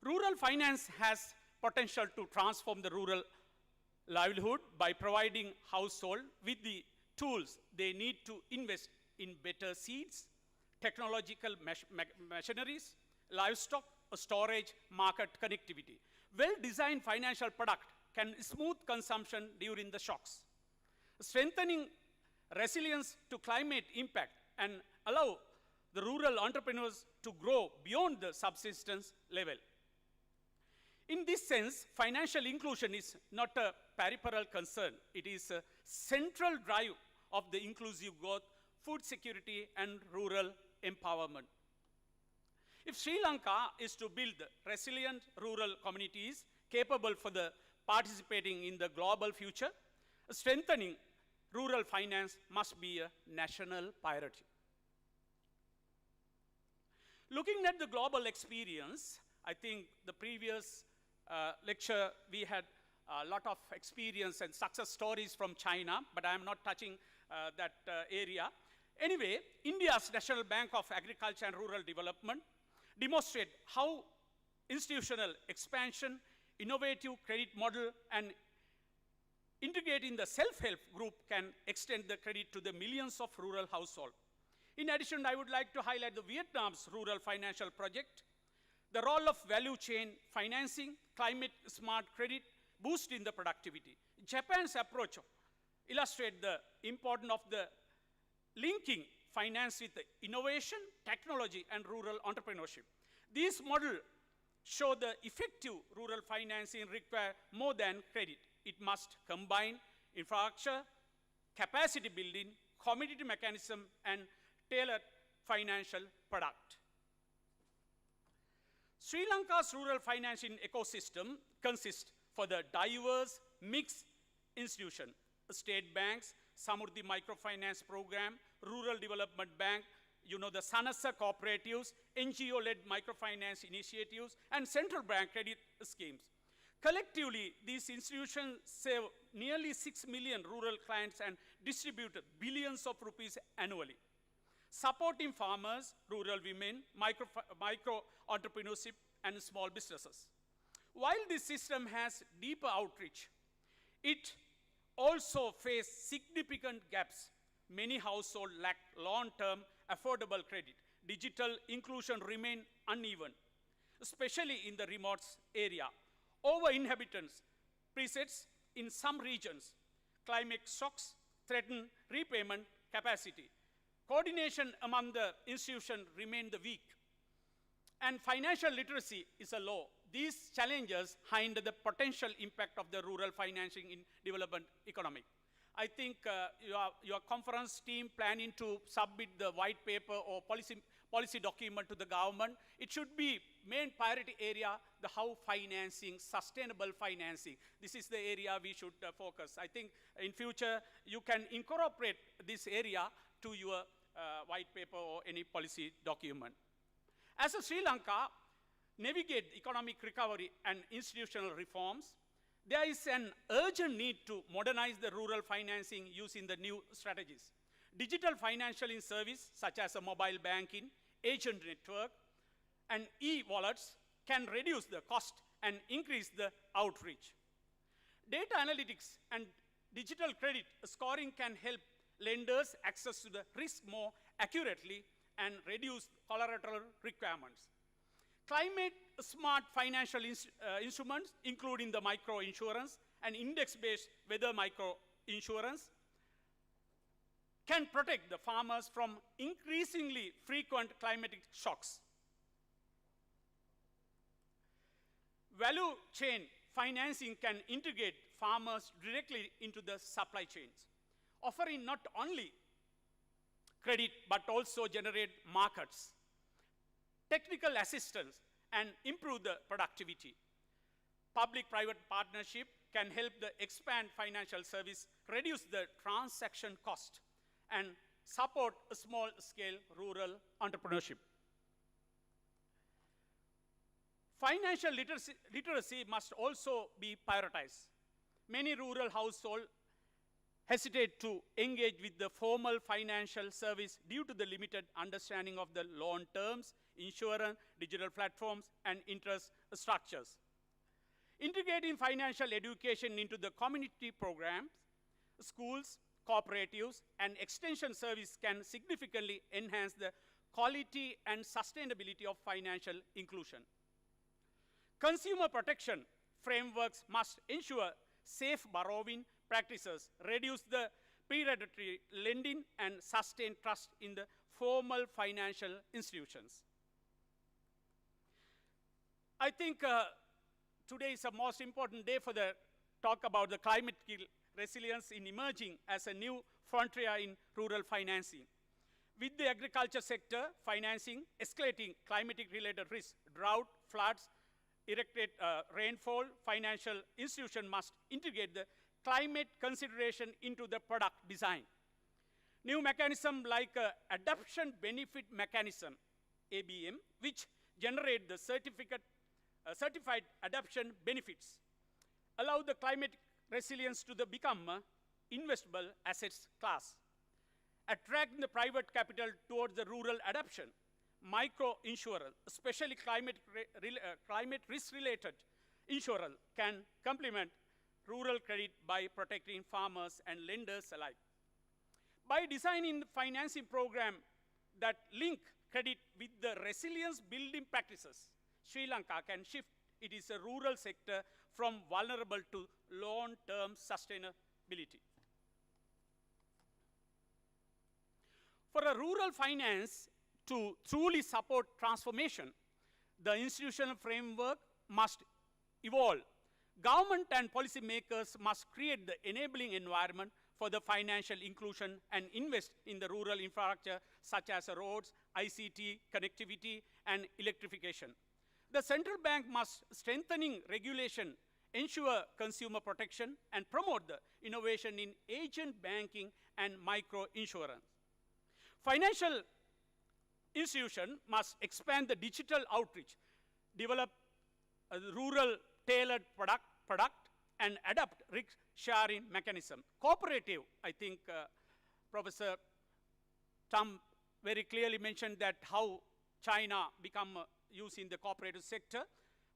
G: Rural finance has potential to transform the rural livelihood by providing households with the tools they need to invest in better seeds, technological machineries, livestock, storage, market connectivity. Well-designed financial product can smooth consumption during the shocks, strengthening resilience to climate impact and allow the rural entrepreneurs to grow beyond the subsistence level. In this sense, financial inclusion is not a peripheral concern. It is a central drive of the inclusive growth, food security, and rural empowerment. If Sri Lanka is to build resilient rural communities capable for the participating in the global future, strengthening rural finance must be a national priority. Looking at the global experience, I think the previous lecture we had a lot of experience and success stories from China, but I am not touching that area. Anyway, India's National Bank of Agriculture and Rural Development demonstrate how institutional expansion, innovative credit model, and integrating the self-help group can extend the credit to the millions of rural households. In addition, I would like to highlight the Vietnam's rural financial project, the role of value chain financing, climate smart credit, boosting the productivity. Japan's approach illustrates the importance of the linking finance with the innovation, technology, and rural entrepreneurship. These models show the effective rural financing require more than credit. It must combine infrastructure, capacity building, community mechanism, and tailored financial product. Sri Lanka's rural financing ecosystem consists for the diverse mixed institutions, state banks, Samurdhi Microfinance Program, Rural Development Bank, the Sanasa cooperatives, NGO-led microfinance initiatives, and central bank credit schemes. Collectively, these institutions serve nearly 6 million rural clients and distribute billions of rupees annually, supporting farmers, rural women, micro entrepreneurship, and small businesses. While this system has deeper outreach, it also faces significant gaps. Many households lack long-term affordable credit. Digital inclusion remains uneven, especially in the remote area. Over-inhabitants presets in some regions. Climate shocks threaten repayment capacity. Coordination among the institutions remain weak, and financial literacy is low. These challenges hinder the potential impact of the rural financing in development economy. I think your conference team planning to submit the white paper or policy document to the government. It should be main priority area, the how financing, sustainable financing. This is the area we should focus. I think in future you can incorporate this area to your white paper or any policy document. As a Sri Lanka navigate economic recovery and institutional reforms, there is an urgent need to modernize the rural financing using the new strategies. Digital financial service such as a mobile banking, agent network, and e-wallets can reduce the cost and increase the outreach. Data analytics and digital credit scoring can help lenders access to the risk more accurately and reduce collateral requirements. Climate smart financial instruments, including the micro insurance and index-based weather micro insurance, can protect the farmers from increasingly frequent climatic shocks. Value chain financing can integrate farmers directly into the supply chains, offering not only credit but also generate markets, technical assistance, and improve the productivity. Public-private partnership can help the expand financial service, reduce the transaction cost, and support a small-scale rural entrepreneurship. Financial literacy must also be prioritized. Many rural households hesitate to engage with the formal financial service due to the limited understanding of the loan terms, insurance, digital platforms, and interest structures. Integrating financial education into the community programs, schools, cooperatives, and extension service can significantly enhance the quality and sustainability of financial inclusion. Consumer protection frameworks must ensure safe borrowing practices, reduce the predatory lending, and sustain trust in the formal financial institutions. I think today is the most important day for the talk about the climate resilience in emerging as a new frontier in rural financing. With the agriculture sector financing escalating climatic-related risks, drought, floods, erratic rainfall, financial institutions must integrate the climate consideration into the product design. New mechanisms like adoption benefit mechanism, ABM, which generate the certified adoption benefits, allow the climate resilience to become investable assets class, attract the private capital towards the rural adoption. Micro-insurance, especially climate risk-related insurance, can complement rural credit by protecting farmers and lenders alike. By designing the financing program that link credit with the resilience building practices, Sri Lanka can shift its rural sector from vulnerable to long-term sustainability. For a rural finance to truly support transformation, the institutional framework must evolve. Government and policymakers must create the enabling environment for the financial inclusion and invest in the rural infrastructure such as roads, ICT, connectivity, and electrification. The central bank must strengthening regulation, ensure consumer protection, and promote the innovation in agent banking and micro-insurance. Financial institution must expand the digital outreach, develop a rural tailored product and adopt risk sharing mechanism. Cooperative, I think Professor Tam very clearly mentioned that how China become used in the cooperative sector.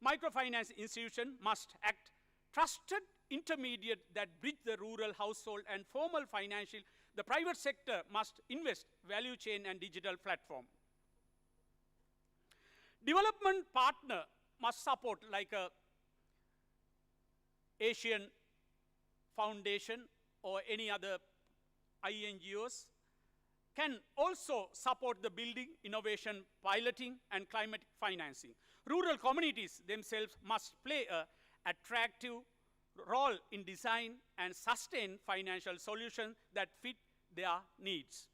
G: Microfinance institution must act trusted intermediate that bridge the rural household and formal financial. The private sector must invest value chain and digital platform. Development partner must support like a Asian Foundation or any other INGOs can also support the building, innovation, piloting, and climate financing. Rural communities themselves must play an attractive role in design and sustain financial solutions that fit their needs.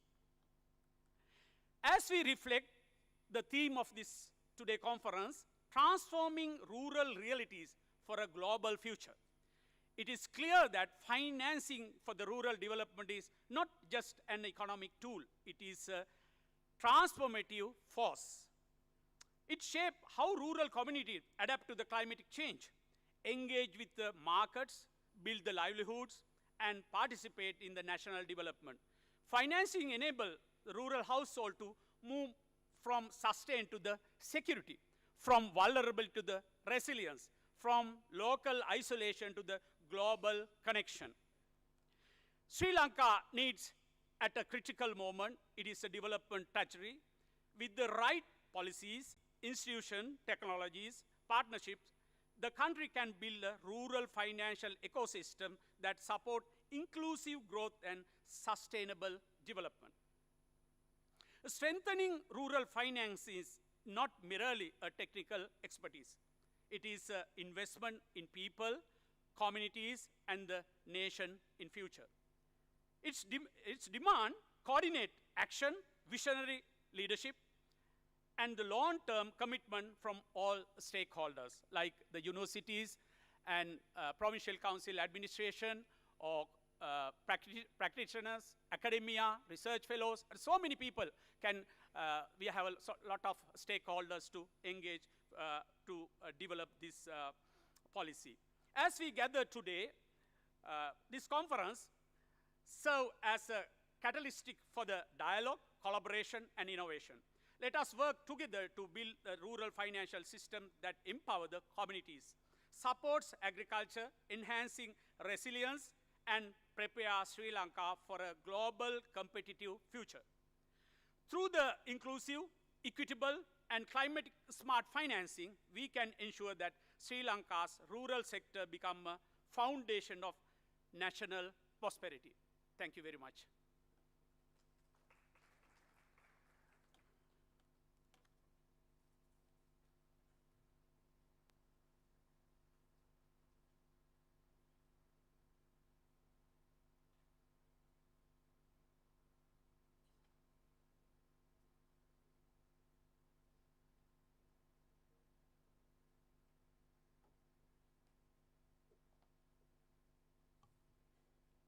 G: As we reflect the theme of this today conference, transforming rural realities for a global future, it is clear that financing for the rural development is not just an economic tool, it is a transformative force. It shapes how rural communities adapt to the climatic change, engage with the markets, build the livelihoods, and participate in the national development. Financing enables the rural household to move from sustain to the security, from vulnerable to the resilience, from local isolation to the global connection. Sri Lanka needs, at a critical moment, it is a development trajectory. With the right policies, institutions, technologies, partnerships, the country can build a rural financial ecosystem that support inclusive growth and sustainable development. Strengthening rural finance is not merely a technical expertise. It is an investment in people, communities, and the nation in future. Its demand coordinate action, visionary leadership, and the long-term commitment from all stakeholders, like the universities and provincial council administration, or practitioners, academia, research fellows, and so many people can, we have a lot of stakeholders to engage to develop this policy. As we gather today, this conference serve as a catalytic for the dialogue, collaboration, and innovation. Let us work together to build a rural financial system that empower the communities, supports agriculture, enhancing resilience, and prepare Sri Lanka for a global competitive future. Through the inclusive, equitable, and climate smart financing, we can ensure that Sri Lanka's rural sector become a foundation of national prosperity. Thank you very much.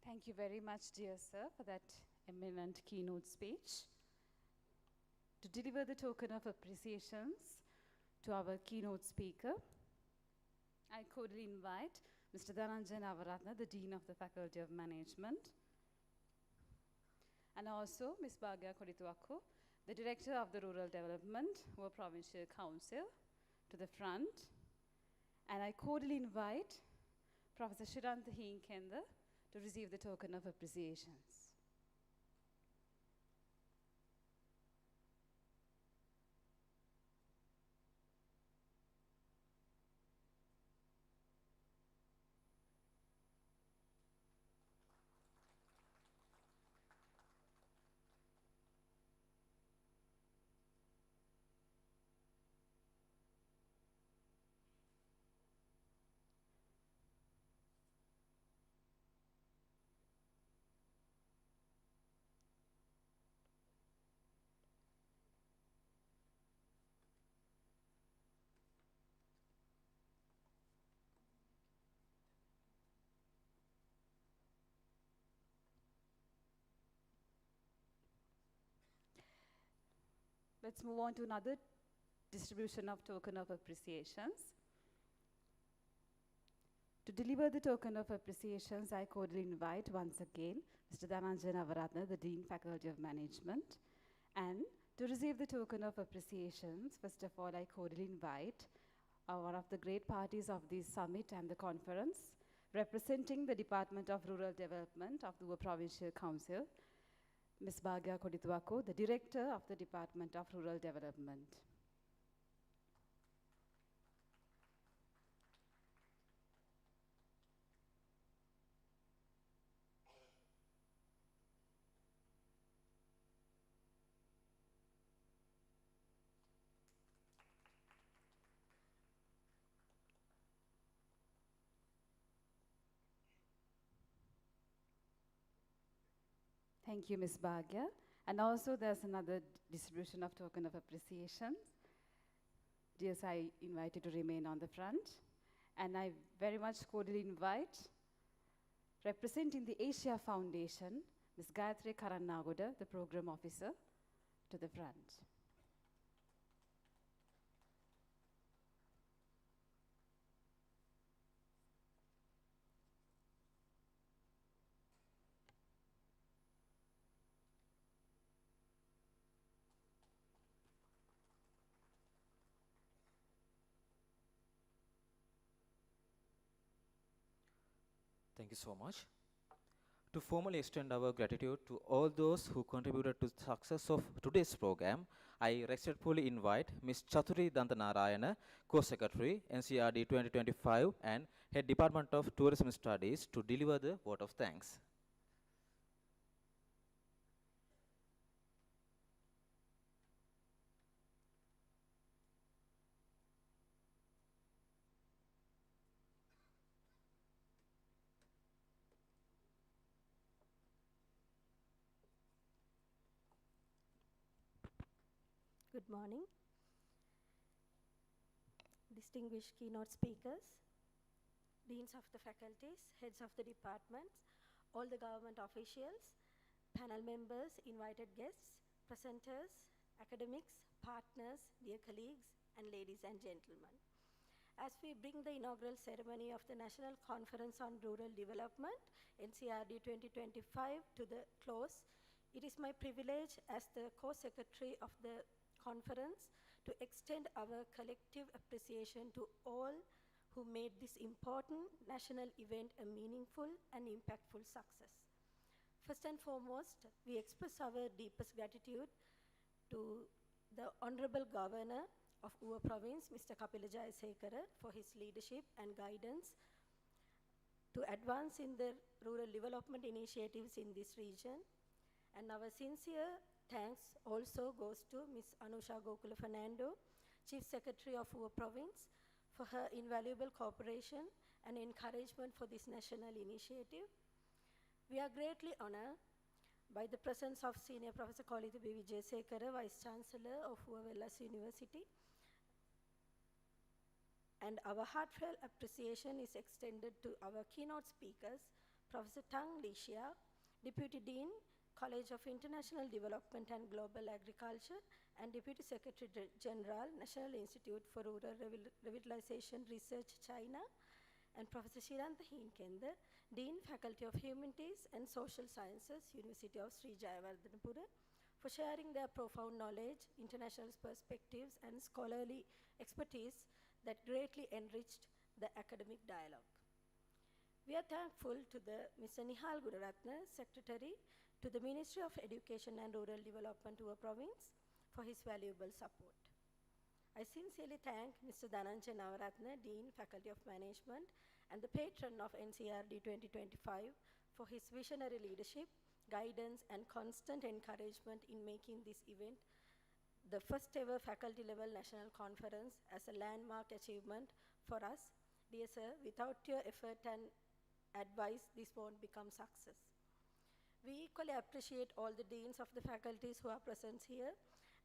B: Thank you very much, dear sir, for that eminent keynote speech. To deliver the token of appreciations to our keynote speaker, I cordially invite Mr. Dhananjay Navaratna, the Dean of the Faculty of Management, and also Ms. Bhagya Kodituakku, the Director of the Rural Development, our Provincial Council, to the front. And I cordially invite Professor Shirantha Hinkenda to receive the token of appreciations. Let's move on to another distribution of token of appreciations. To deliver the token of appreciations, I cordially invite once again Mr. Dhananjay Navaratna, the Dean, Faculty of Management. And to receive the token of appreciations, first of all, I cordially invite one of the great parties of this summit and the conference, representing the Department of Rural Development of the Provincial Council, Ms. Bhagya Kodituakku, the Director of the Department of Rural Development. Thank you, Ms. Bhagya. And also there's another distribution of token of appreciation. Dears, I invite you to remain on the front. And I very much cordially invite, representing the Asia Foundation, Ms. Gayatri Karannagoda, the Program Officer, to the front.
C: Thank you so much. To formally extend our gratitude to all those who contributed to the success of today's program, I respectfully invite Ms. Chathuri Dantanarayana, Co-Secretary, NCRD 2025 and Head Department of Tourism Studies to deliver the vote of thanks.
F: Good morning. Distinguished keynote speakers, deans of the faculties, heads of the departments, all the government officials, panel members, invited guests, presenters, academics, partners, dear colleagues, and ladies and gentlemen. As we bring the inaugural ceremony of the National Conference on Rural Development, NCRD 2025, to the close, it is my privilege as the co-secretary of the conference to extend our collective appreciation to all who made this important national event a meaningful and impactful success. First and foremost, we express our deepest gratitude to the Honorable Governor of Uva Province, Mr. Kapila Jayasekara, for his leadership and guidance to advance in the rural development initiatives in this region. And our sincere thanks also goes to Ms. Anusha Gokula Fernando, Chief Secretary of Uva Province, for her invaluable cooperation and encouragement for this national initiative. We are greatly honored by the presence of Senior Professor Kolitha B. Vijayasekara, Vice Chancellor of Wellassa University. And our heartfelt appreciation is extended to our keynote speakers, Professor Tang Lixia, Deputy Dean, College of International Development and Global Agriculture, and Deputy Secretary General, National Institute for Rural Revitalization Research, China, and Professor Shirantha Heenkender, Dean, Faculty of Humanities and Social Sciences, University of Sri Jayawardhanapura, for sharing their profound knowledge, international perspectives, and scholarly expertise that greatly enriched the academic dialogue. We are thankful to the Mr. Nihal Gururatna, Secretary to the Ministry of Education and Rural Development to our province for his valuable support. I sincerely thank Mr. Dhananjay Navaratna, Dean, Faculty of Management, and the patron of NCRD 2025 for his visionary leadership, guidance, and constant encouragement in making this event the first ever faculty level national conference as a landmark achievement for us. Dear sir, without your effort and advice, this won't become success. We equally appreciate all the deans of the faculties who are present here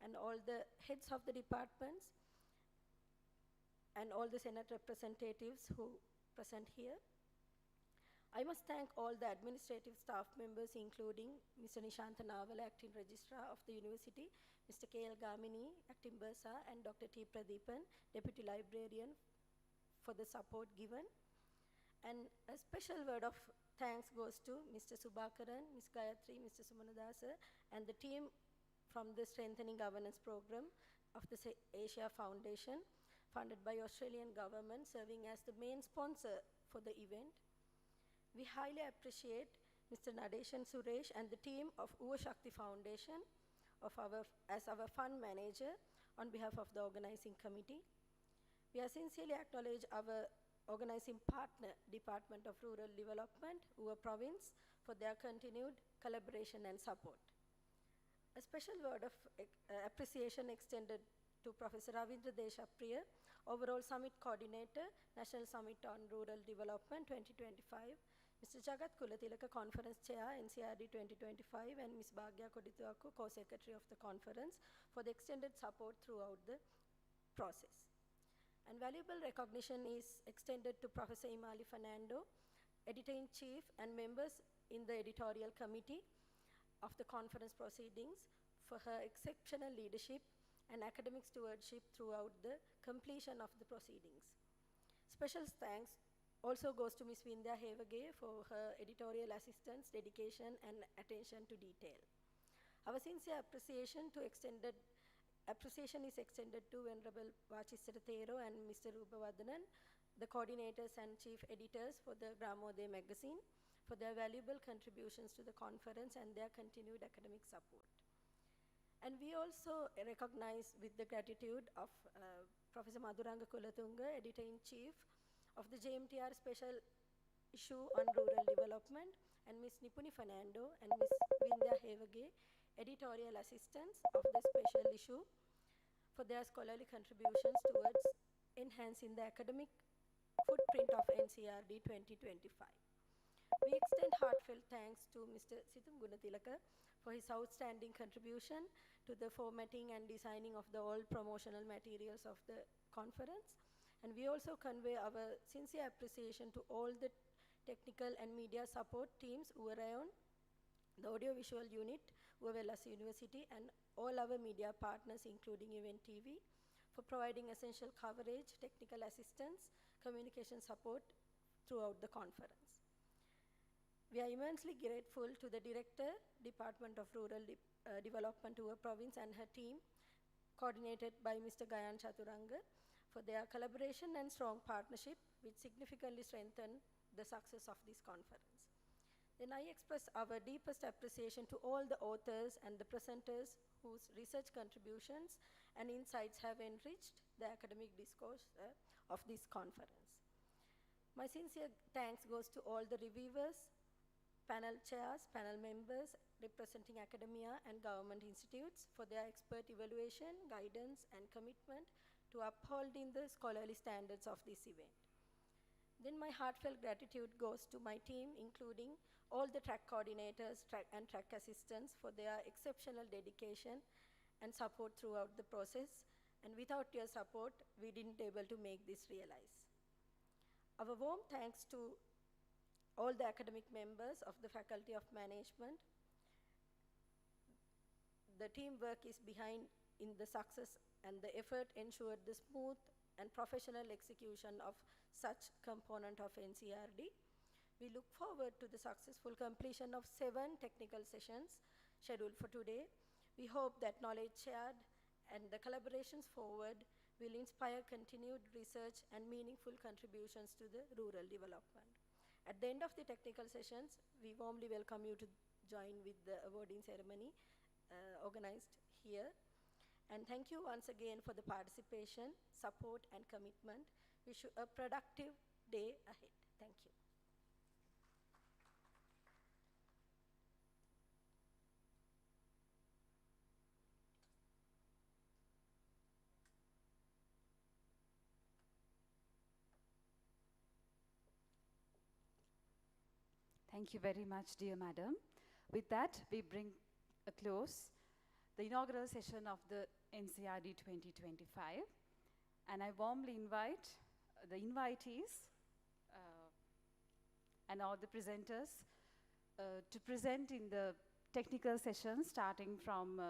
F: and all the heads of the departments and all the Senate representatives who present here. I must thank all the administrative staff members, including Mr. Nishantha Navala, Acting Registrar of the University, Mr. K.L. Gamini, Acting Bursar, and Dr. T. Pradeepan, Deputy Librarian, for the support given. And a special word of thanks goes to Mr. Subhakaran, Ms. Gayatri, Mr. Sumanadasa, and the team from the Strengthening Governance Program of the Asia Foundation, funded by Australian government, serving as the main sponsor for the event. We highly appreciate Mr. Nadeshan Suresh and the team of Uva Shakti Foundation as our fund manager on behalf of the organizing committee. We are sincerely acknowledge our organizing partner, Department of Rural Development, Uva Province, for their continued collaboration and support. A special word of appreciation extended to Professor Ravindra Deshapriya, Overall Summit Coordinator, National Summit on Rural Development 2025, Mr. Jagat Kulatilaka, Conference Chair, NCRD 2025, and Ms. Bhagya Kodituaku, Co-Secretary of the Conference, for the extended support throughout the process. And valuable recognition is extended to Professor Imali Fernando, Editor-in-Chief and members in the editorial committee of the conference proceedings, for her exceptional leadership and academic stewardship throughout the completion of the proceedings. Special thanks also goes to Ms. Vindhya Hevage for her editorial assistance, dedication, and attention to detail. Our sincere appreciation is extended to Venerable Vachisara Thero and Mr. Rupavardhanan, the coordinators and chief editors for the Gramodaya magazine, for their valuable contributions to the conference and their continued academic support. And we also recognize with the gratitude of Professor Madhuranga Kulatunga, Editor-in-Chief of the JMTR Special Issue on Rural Development, and Ms. Nipuni Fernando and Ms. Vindhya Hevage, Editorial Assistants of the Special Issue, for their scholarly contributions towards enhancing the academic footprint of NCRD 2025. We extend heartfelt thanks to Mr. Sithum Gunatilaka for his outstanding contribution to the formatting and designing of the all promotional materials of the conference. And we also convey our sincere appreciation to all the technical and media support teams who were on the audiovisual unit, Wellassa University, and all our media partners, including Event TV, for providing essential coverage, technical assistance, communication support throughout the conference. We are immensely grateful to the Director, Department of Rural Development, our province, and her team, coordinated by Mr. Gayan Chaturanga, for their collaboration and strong partnership, which significantly strengthened the success of this conference. Then I express our deepest appreciation to all the authors and the presenters whose research contributions and insights have enriched the academic discourse of this conference. My sincere thanks goes to all the reviewers, panel chairs, panel members representing academia and government institutes for their expert evaluation, guidance, and commitment to upholding the scholarly standards of this event. Then my heartfelt gratitude goes to my team, including all the track coordinators and track assistants for their exceptional dedication and support throughout the process. And without your support, we didn't able to make this realize. Our warm thanks to all the academic members of the Faculty of Management. The teamwork is behind in the success, and the effort ensured the smooth and professional execution of such component of NCRD. We look forward to the successful completion of 7 technical sessions scheduled for today. We hope that knowledge shared and the collaborations forward will inspire continued research and meaningful contributions to the rural development. At the end of the technical sessions, we warmly welcome you to join with the awarding ceremony organized here. And thank you once again for the participation, support, and commitment. Wish you a productive day ahead. Thank you.
B: Thank you very much, dear madam. With that, we bring a close the inaugural session of the NCRD 2025. And I warmly invite the invitees and all the presenters to present in the technical session starting from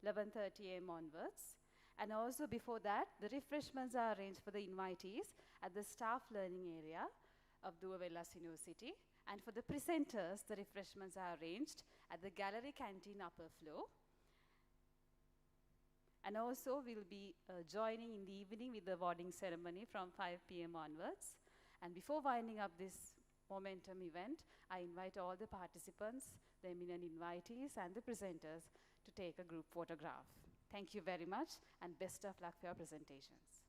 B: 11:30 a.m. onwards. And also before that, the refreshments are arranged for the invitees at the staff learning area of the Wellassa University. And for the presenters, the refreshments are arranged at the gallery canteen upper floor. And also we'll be joining in the evening with the awarding ceremony from 5 p.m. onwards. And before winding up this momentum event, I invite all the participants, the eminent invitees, and the presenters to take a group photograph. Thank you very much, and best of luck for your presentations.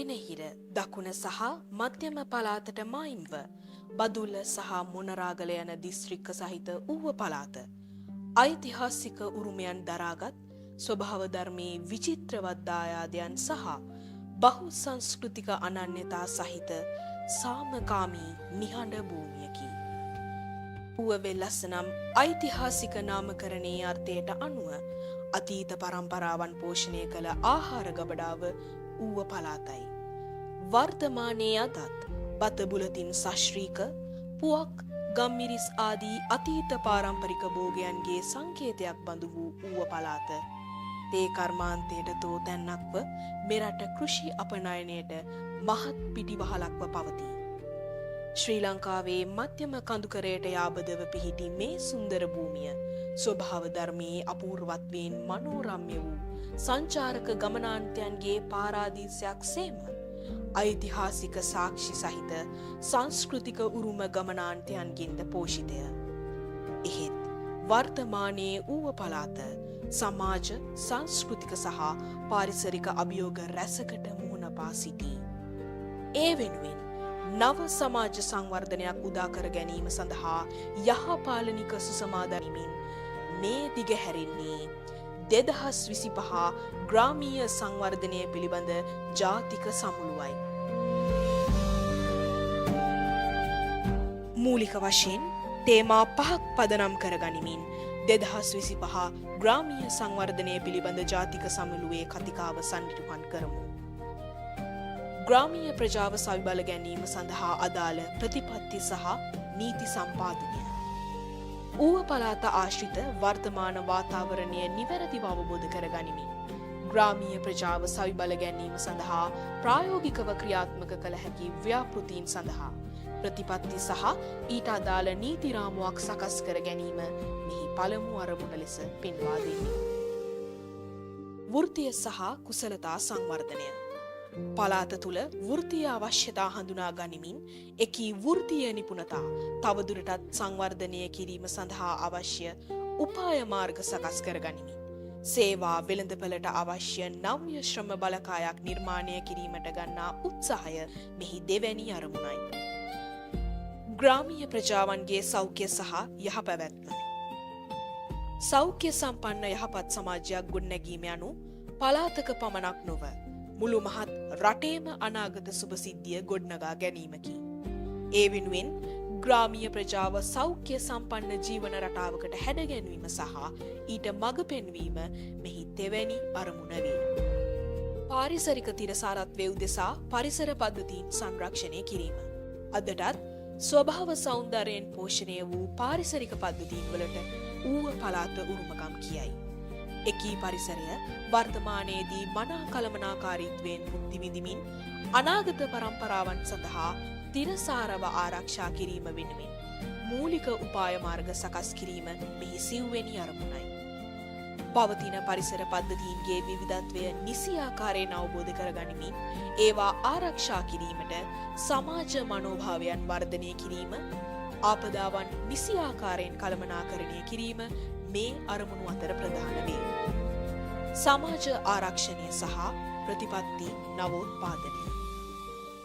H: නැගෙනහිර දකුණ සහ මධ්‍යම පළාතට මායිම්ව බදුල්ල සහ මොනරාගල යන දිස්ත්‍රික්ක සහිත ඌව පළාත ඓතිහාසික උරුමයන් දරාගත් ස්වභාව ධර්මයේ විචිත්‍රවත් දායාදයන් සහ බහු සංස්කෘතික අනන්‍යතා සහිත සාමකාමී නිහඬ භූමියකි. ඌව වෙල්ලස්ස නම් ඓතිහාසික නාමකරණයේ අර්ථයට අනුව අතීත පරම්පරාවන් පෝෂණය කළ ආහාර ගබඩාව ඌව පළාතයි. වර්තමානයේ අදත් බතබුලතින් ශාස්ත්‍රීක පුවක් ගම්මිරිස් ආදී අතීත පාරම්පරික භෝගයන්ගේ සංකේතයක් බඳු වූ ඌව පළාත තේ කර්මාන්තයට තෝතැන්නක්ව මෙරට කෘෂි අපනයනයට මහත් පිටිවහලක්ව පවතී. ශ්‍රී ලංකාවේ මධ්‍යම කඳුකරයට යාබදව පිහිටි මේ සුන්දර භූමිය ස්වභාව ධර්මයේ අපූර්වත්වයෙන් මනෝරම්‍ය වූ සංචාරක ගමනාන්තයන්ගේ පාරාදීසයක් සේම ඓතිහාසික සාක්ෂි සහිත සංස්කෘතික උරුම ගමනාන්තයන්ගෙන්ද පෝෂිතය. එහෙත් වර්තමානයේ ඌව පළාත සමාජ සංස්කෘතික සහ පාරිසරික අභියෝග රැසකට මුහුණ පා සිටී. ඒ වෙනුවෙන් නව සමාජ සංවර්ධනයක් උදා කර ගැනීම සඳහා යහපාලනික සුසමාදනීමෙන් මේ දිගහැරෙන්නේ 2025 ග්‍රාමීය සංවර්ධනය පිළිබඳ ජාතික සමුළුවයි. මූලික වශයෙන් තේමා 5ක් පදනම් කර ගනිමින් 2025 ග්‍රාමීය සංවර්ධනය පිළිබඳ ජාතික සමුළුවේ කතිකාව සම්නිටුහන් කරමු. ග්‍රාමීය ප්‍රජාව සවිබල ගැනීම සඳහා අදාළ ප්‍රතිපත්ති සහ නීති සම්පාදනය. ඌව පළාත ආශ්‍රිත වර්තමාන වාතාවරණය නිවැරදිව අවබෝධ කර ගනිමින් ග්‍රාමීය ප්‍රජාව සවිබල ගැනීම සඳහා ප්‍රායෝගිකව ක්‍රියාත්මක කළ හැකි ව්‍යාපෘතීන් සඳහා ප්‍රතිපත්ති සහ ඊට අදාළ නීති රාමුවක් සකස් කර ගැනීම මෙහි පළමු අරමුණ ලෙස පෙන්වා දෙන්නේ. වෘත්තීය සහ කුසලතා සංවර්ධනය. පළාත තුළ වෘත්තීය අවශ්‍යතා හඳුනා ගනිමින් එකී වෘත්තීය නිපුණතා තවදුරටත් සංවර්ධනය කිරීම සඳහා අවශ්‍ය උපාය මාර්ග සකස් කර ගනිමින් සේවා වෙළඳපළට අවශ්‍ය නව්‍ය ශ්‍රම බලකායක් නිර්මාණය කිරීමට ගන්නා උත්සාහය මෙහි දෙවැනි අරමුණයි. ග්‍රාමීය ප්‍රජාවන්ගේ සෞඛ්‍ය සහ යහපැවැත්ම. සෞඛ්‍ය සම්පන්න යහපත් සමාජයක් ගොඩනැගීම යනු පළාතක පමණක් නොව මුළු මහත් රටේම අනාගත සුභසිද්ධිය ගොඩනගා ගැනීමකි. ඒ වෙනුවෙන් ග්‍රාමීය ප්‍රජාව සෞඛ්‍ය සම්පන්න ජීවන රටාවකට හැඩගැන්වීම සහ ඊට මඟ පෙන්වීම මෙහි තෙවැනි අරමුණ වේ. පාරිසරික තිරසාරත්වය උදෙසා පරිසර පද්ධතීන් සංරක්ෂණය කිරීම. අදටත් ස්වභාව සෞන්දර්යයෙන් පෝෂණය වූ පාරිසරික පද්ධතීන් වලට ඌව පළාත උරුමකම් කියයි. එකී පරිසරය වර්තමානයේදී මනා කළමනාකාරීත්වයෙන් මුක්ති විඳිමින් අනාගත පරම්පරාවන් සඳහා තිරසාරව ආරක්ෂා කිරීම වෙනුවෙන් මූලික උපාය මාර්ග සකස් කිරීම මෙහි සිව්වෙනි අරමුණයි. පවතින පරිසර පද්ධතීන්ගේ විවිධත්වය නිසියාකාරයෙන් අවබෝධ කරගනිමින් ඒවා ආරක්ෂා කිරීමට සමාජ මනෝභාවයන් වර්ධනය කිරීම, ආපදාවන් නිසියාකාරයෙන් කළමනාකරණය කිරීම මේ අරමුණු අතර ප්‍රධාන වේ. සමාජ ආරක්ෂණය සහ ප්‍රතිපත්ති නවෝත්පාදනය.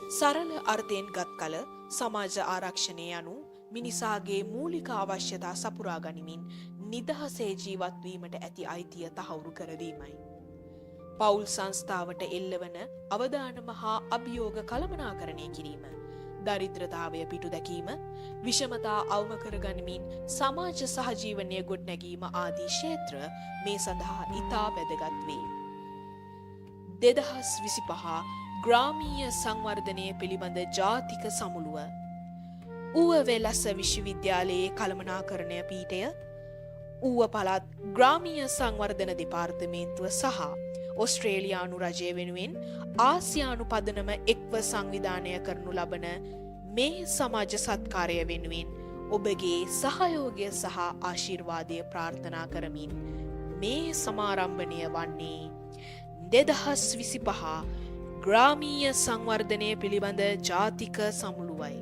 H: සරල අර්ථයෙන් ගත් කල සමාජ ආරක්ෂණය යනු මිනිසාගේ මූලික අවශ්‍යතා සපුරා ගනිමින් නිදහසේ ජීවත් වීමට ඇති අයිතිය තහවුරු කර දීමයි. පවුල් සංස්ථාවට එල්ලවන අවදානම හා අභියෝග කළමනාකරණය කිරීම, දරිද්‍රතාවය පිටු දැකීම, විෂමතා අවම කරගනිමින් සමාජ සහජීවනය ගොඩනැගීම ආදී ක්ෂේත්‍ර මේ සඳහා ඉතා වැදගත් වේ. 2025 ග්‍රාමීය සංවර්ධනය පිළිබඳ ජාතික සමුළුව. ඌව වෙලස්ස විශ්වවිද්‍යාලයේ කළමනාකරණය පීඨය, ඌව පළාත් ග්‍රාමීය සංවර්ධන දෙපාර්තමේන්තුව සහ ඔස්ට්‍රේලියානු රජය වෙනුවෙන් ආසියානු පදනම එක්ව සංවිධානය කරනු ලබන මේ සමාජ සත්කාරය වෙනුවෙන් ඔබගේ සහයෝගය සහ ආශිර්වාදය ප්‍රාර්ථනා කරමින් මේ සමාරම්භණය වන්නේ 2025 ග්‍රාමීය සංවර්ධනය පිළිබඳ ජාතික සමුළුවයි.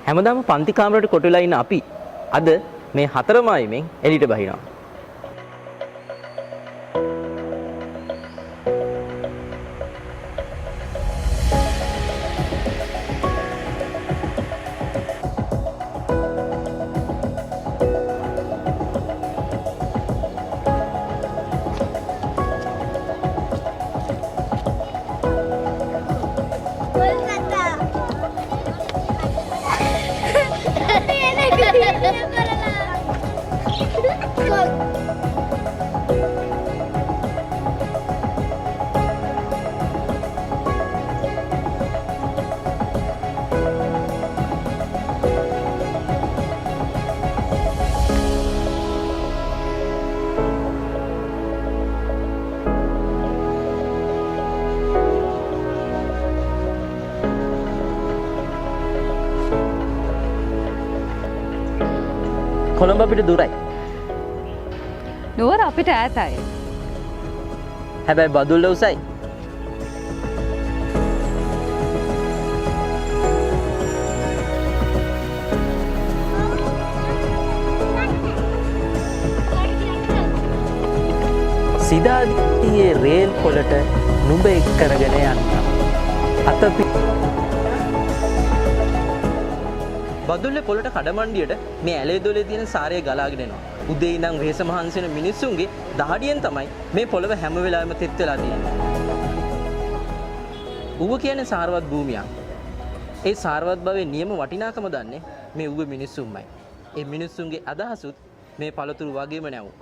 I: හැමදාම පන්ති කාමරයට කොට වෙලා ඉන්න අපි අද මේ 4 මායිමෙන් එළියට බහිනවා. කොළඹ අපිට දුරයි.
A: නුවර අපිට ඈතයි.
I: හැබැයි බදුල්ල උසයි. සිදාදියේ රේල් පොළට නුඹ එක් කරගෙන යන්න. අතපි බදුල්ලේ පොළට කඩමණ්ඩියට මේ ඇලේ දොලේ තියෙන සාරය ගලාගෙන එනවා. උදේ ඉඳන් වෙහෙස මහන්සි වෙන මිනිස්සුන්ගේ දහඩියෙන් තමයි මේ පොළව හැම වෙලාවෙම තෙත් වෙලා තියෙන්නේ. ඌව කියන්නේ සාරවත් භූමියක්. ඒ සාරවත් භවයේ නියම වටිනාකම දන්නේ මේ ඌව මිනිස්සුන්මයි. ඒ මිනිස්සුන්ගේ අදහසුත් මේ පළතුරු වගේම නැවුම්.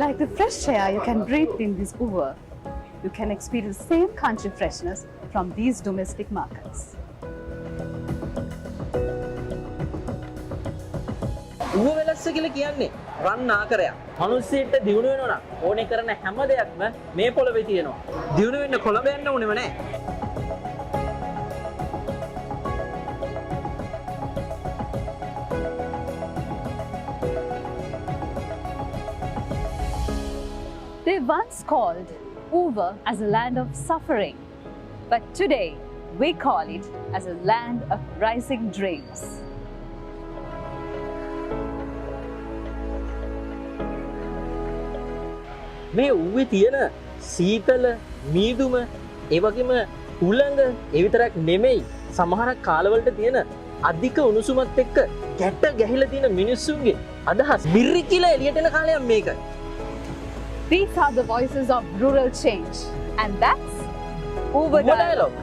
J: Like the fresh air you can breathe in this Uber, you can experience the same country freshness from these domestic markets.
I: ඌව වෙලස්ස කියලා කියන්නේ රන් ආකරයක්. මිනිස්සෙට දිනු වෙනවා නම් ඕනේ කරන හැම දෙයක්ම මේ පොළවේ තියෙනවා. දිනු වෙන්න කොළඹ යන්න ඕනෙම නැහැ.
J: They once called Uber as a land of suffering, but today we call it as a land of rising dreams.
I: මේ ඌවේ තියෙන සීතල මීදුම ඒ වගේම උලංග ඒ විතරක් නෙමෙයි සමහරක් කාලවලට තියෙන අධික උණුසුමත් එක්ක ගැට ගැහිලා තියෙන මිනිස්සුන්ගේ අදහස් මිරි කියලා එළියට එන කාලයක් මේකයි.
J: These are the voices of rural change, and that's Uber Dialogue.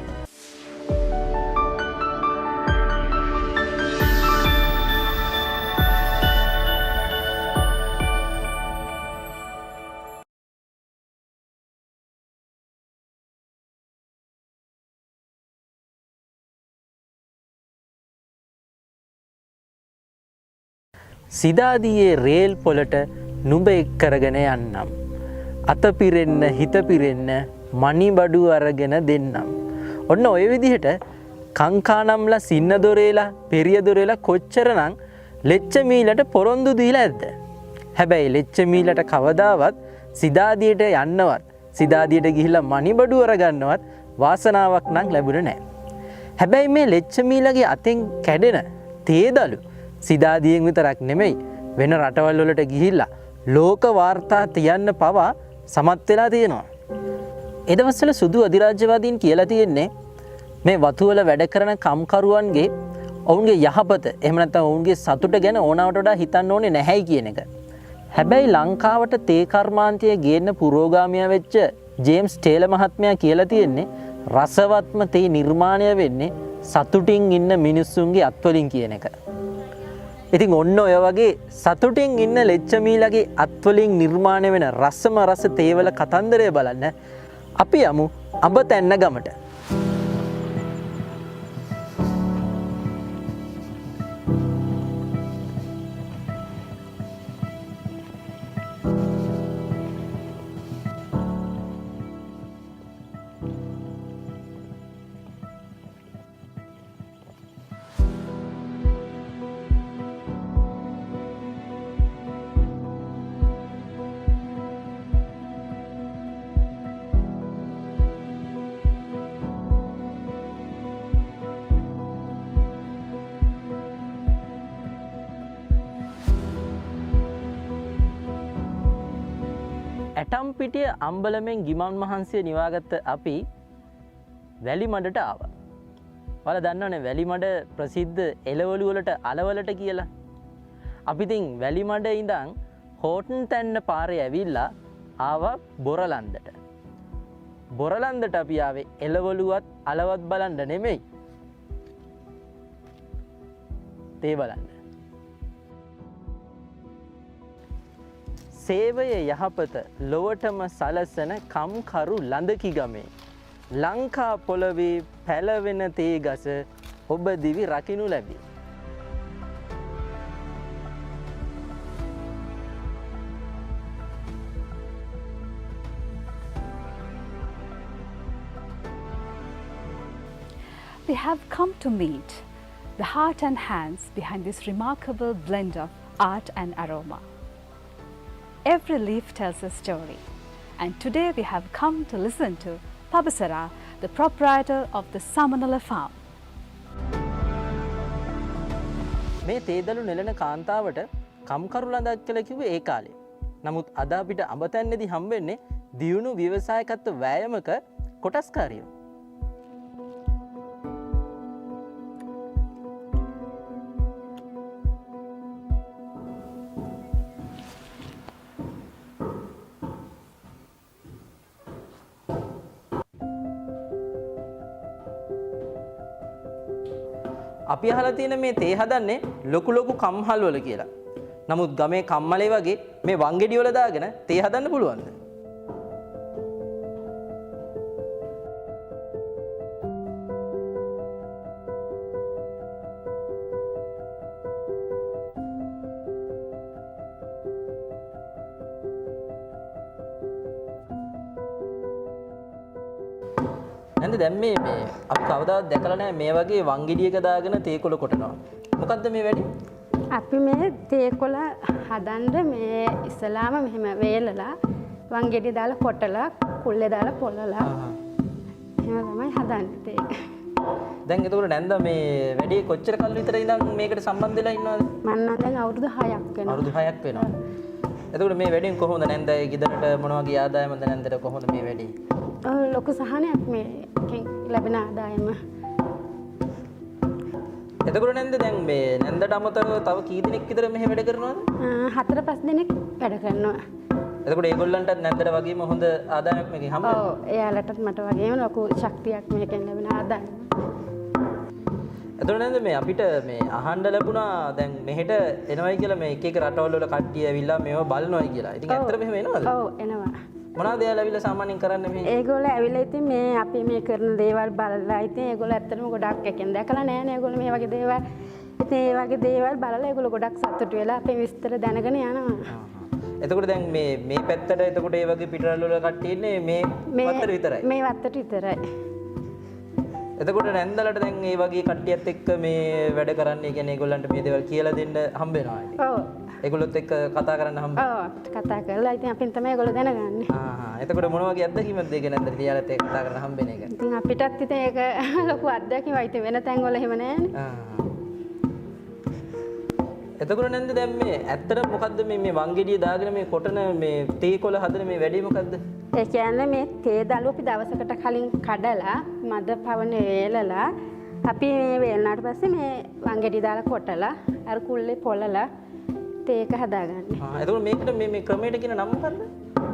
I: සිදාදියේ රේල් පොළට නුඹ එක් කරගෙන යන්නම්. අත පිරෙන්න හිත පිරෙන්න මණි බඩු අරගෙන දෙන්නම්. ඔන්න ඔය විදිහට කංකානම්ලා සින්න දොරේලා පෙරිය දොරේලා කොච්චරනම් ලෙච්ච මීලට පොරොන්දු දීලා ඇද්ද? හැබැයි ලෙච්ච මීලට කවදාවත් සිදාදියට යන්නවත් සිදාදියට ගිහිල්ලා මණි බඩු අරගන්නවත් වාසනාවක් නම් ලැබුණේ නැහැ. හැබැයි මේ ලෙච්ච මීලගේ අතෙන් කැඩෙන තේදලු සිදාදියෙන් විතරක් නෙමෙයි වෙන රටවල් වලට ගිහිල්ලා ලෝක වාර්තා තියන්න පවා සමත් වෙලා තියෙනවා. ඒ දවස්වල සුදු අධිරාජ්‍යවාදීන් කියලා තියෙන්නේ මේ වතුවල වැඩ කරන කම්කරුවන්ගේ ඔවුන්ගේ යහපත එහෙම නැත්නම් ඔවුන්ගේ සතුට ගැන ඕනවට වඩා හිතන්න ඕනේ නැහැයි කියන එක. හැබැයි ලංකාවට තේ කර්මාන්තය ගේන්න පුරෝගාමියා වෙච්ච ජේම්ස් ටේලර් මහත්මයා කියලා තියෙන්නේ රසවත්ම තේ නිර්මාණය වෙන්නේ සතුටින් ඉන්න මිනිස්සුන්ගේ අත්වලින් කියන එක. ඉතින් ඔන්න ඔය වගේ සතුටින් ඉන්න ලෙච්චමීලගේ අත්වලින් නිර්මාණය වෙන රසම රස තේවල කතන්දරය බලන්න අපි යමු අඹතැන්න ගමට. ඇටම්පිටිය අම්බලමෙන් ගිමන් මහන්සිය නිවාගත්ත අපි වැලිමඩට ආවා. ඔයාලා දන්නවනේ වැලිමඩ ප්‍රසිද්ධ එළවලු වලට අලවලට කියලා. අපි ඉතින් වැලිමඩ ඉඳන් හෝටන් තැන්න පාරේ ඇවිල්ලා ආවා බොරලන්දට. බොරලන්දට අපි ආවේ එළවලුවත් අලවත් බලන්න නෙමෙයි. තේ බලන්න. සේවය යහපත ලොවටම සලසන කම්කරු ලඳකි ගමේ ලංකා පොළවේ පැලවෙන තේ ගස ඔබ දිවි රකිනු ලැබේ.
J: We have come to meet the heart and hands behind this remarkable blend of art and aroma. Every leaf tells a story, and today we have come to listen to Pabasara, the proprietor of the Samanala farm.
I: මේ තේදලු නෙලන කාන්තාවට කම්කරු ලඳක් කියලා කිව්වේ ඒ කාලේ. නමුත් අද අපිට අඹතැන්නේදී හම්බෙන්නේ දියුණු ව්‍යවසායකත්ව වෑයමක කොටස්කාරියෝ. අපි අහලා තියෙන මේ තේ හදන්නේ ලොකු ලොකු කම්හල් වල කියලා. නමුත් ගමේ කම්මලේ වගේ මේ වංගෙඩි වල දාගෙන තේ හදන්න පුළුවන්ද? නැන්ද දැන් මේ අපි කවදාවත් දැකලා නැහැ මේ වගේ වංගෙඩියක දාගෙන තේකොළ කොටනවා. මොකද්ද මේ වැඩි?
K: අපි මේ තේකොළ හදන්න මේ ඉස්සලාම මෙහෙම වේලලා වංගෙඩි දාලා කොටලා කුල්ලේ දාලා පොළලා එහෙම තමයි හදන්නේ තේ.
I: දැන් එතකොට නැන්ද මේ වැඩි කොච්චර කල් විතර ඉඳන් මේකට සම්බන්ධ වෙලා ඉන්නවද?
K: මම නම් දැන් අවුරුදු 6ක් වෙනවා.
I: අවුරුදු 6ක් වෙනවා. එතකොට මේ වැඩින් කොහොමද නැන්ද ගෙදරට මොන වගේ ආදායමද නැන්දට කොහොමද මේ වැඩි?
K: ලොකු සහනයක් මේකෙන් ලැබෙන ආදායම.
I: එතකොට නැන්ද දැන් මේ නැන්දට අමතරව තව කී දෙනෙක් විතර මෙහෙ වැඩ කරනවද?
K: 4-5 දෙනෙක් වැඩ කරනවා.
I: එතකොට ඒගොල්ලන්ටත් නැන්දට වගේම හොඳ ආදායමක් මේකෙන් හම්බ වෙනවා.
K: ඔව් එයාලටත් මට වගේම ලොකු ශක්තියක් මේකෙන් ලැබෙන ආදායම.
I: එතකොට නැන්ද මේ අපිට මේ අහන්න ලැබුණා දැන් මෙහෙට එනවයි කියලා මේ එක එක රටවල් වල කට්ටිය ඇවිල්ලා මේව බලනවායි කියලා. ඉතින් ඇත්තටම එහෙම එනවද?
K: ඔව් එනවා.
I: මොනවද එයාලා ඇවිල්ලා සාමාන්‍යයෙන් කරන්නේ මේ?
K: ඒගොල්ලෝ ඇවිල්ලා ඉතින් මේ අපි මේ කරන දේවල් බලලා ඉතින් ඒගොල්ලෝ ඇත්තටම ගොඩක් එකෙන් දැකලා නැහැ ඒගොල්ලෝ මේ වගේ දේවල්. ඉතින් මේ වගේ දේවල් බලලා ඒගොල්ලෝ ගොඩක් සතුටු වෙලා අපේ විස්තර දැනගෙන යනවා.
I: එතකොට දැන් මේ පැත්තට එතකොට ඒ වගේ පිටරල් වල කට්ටිය ඉන්නේ මේ වත්තට විතරයි.
K: මේ වත්තට විතරයි.
I: එතකොට නැන්දලට දැන් මේ වගේ කට්ටියත් එක්ක මේ වැඩ කරන්නේ කියන්නේ ඒගොල්ලන්ට මේ දේවල් කියලා දෙන්න හම්බ වෙනවා ඉතින්.
K: ඔව්.
I: ඒගොල්ලොත් එක්ක කතා කරන්න හම්බ වෙනවා.
K: ඔව් කතා කරලා ඉතින් අපින් තමයි ඒගොල්ලෝ දැනගන්නේ.
I: එතකොට මොන වගේ අත්දැකීමක්ද ඒක නැන්දට තියාලත් ඒක කතා කරන්න හම්බ වෙන එක?
K: ඉතින් අපිටත් ඉතින් ඒක ලොකු අත්දැකීමක්. ඉතින් වෙන තැන් වල එහෙම නැහැනේ.
I: එතකොට නැන්ද දැන් මේ ඇත්තට මොකද්ද මේ වංගෙඩිය දාගෙන මේ කොටන මේ තේකොළ හදන මේ වැඩේ මොකද්ද?
K: ඒ කියන්නේ මේ තේ දළු අපි දවසකට කලින් කඩලා මද පවන වේලලා අපි මේ වේලනාට පස්සේ මේ වංගෙඩි දාලා කොටලා අර කුල්ලේ පොළලා තේක හදාගන්නේ.
I: එතකොට මේකට මේ ක්‍රමයට කියන නම මොකද්ද?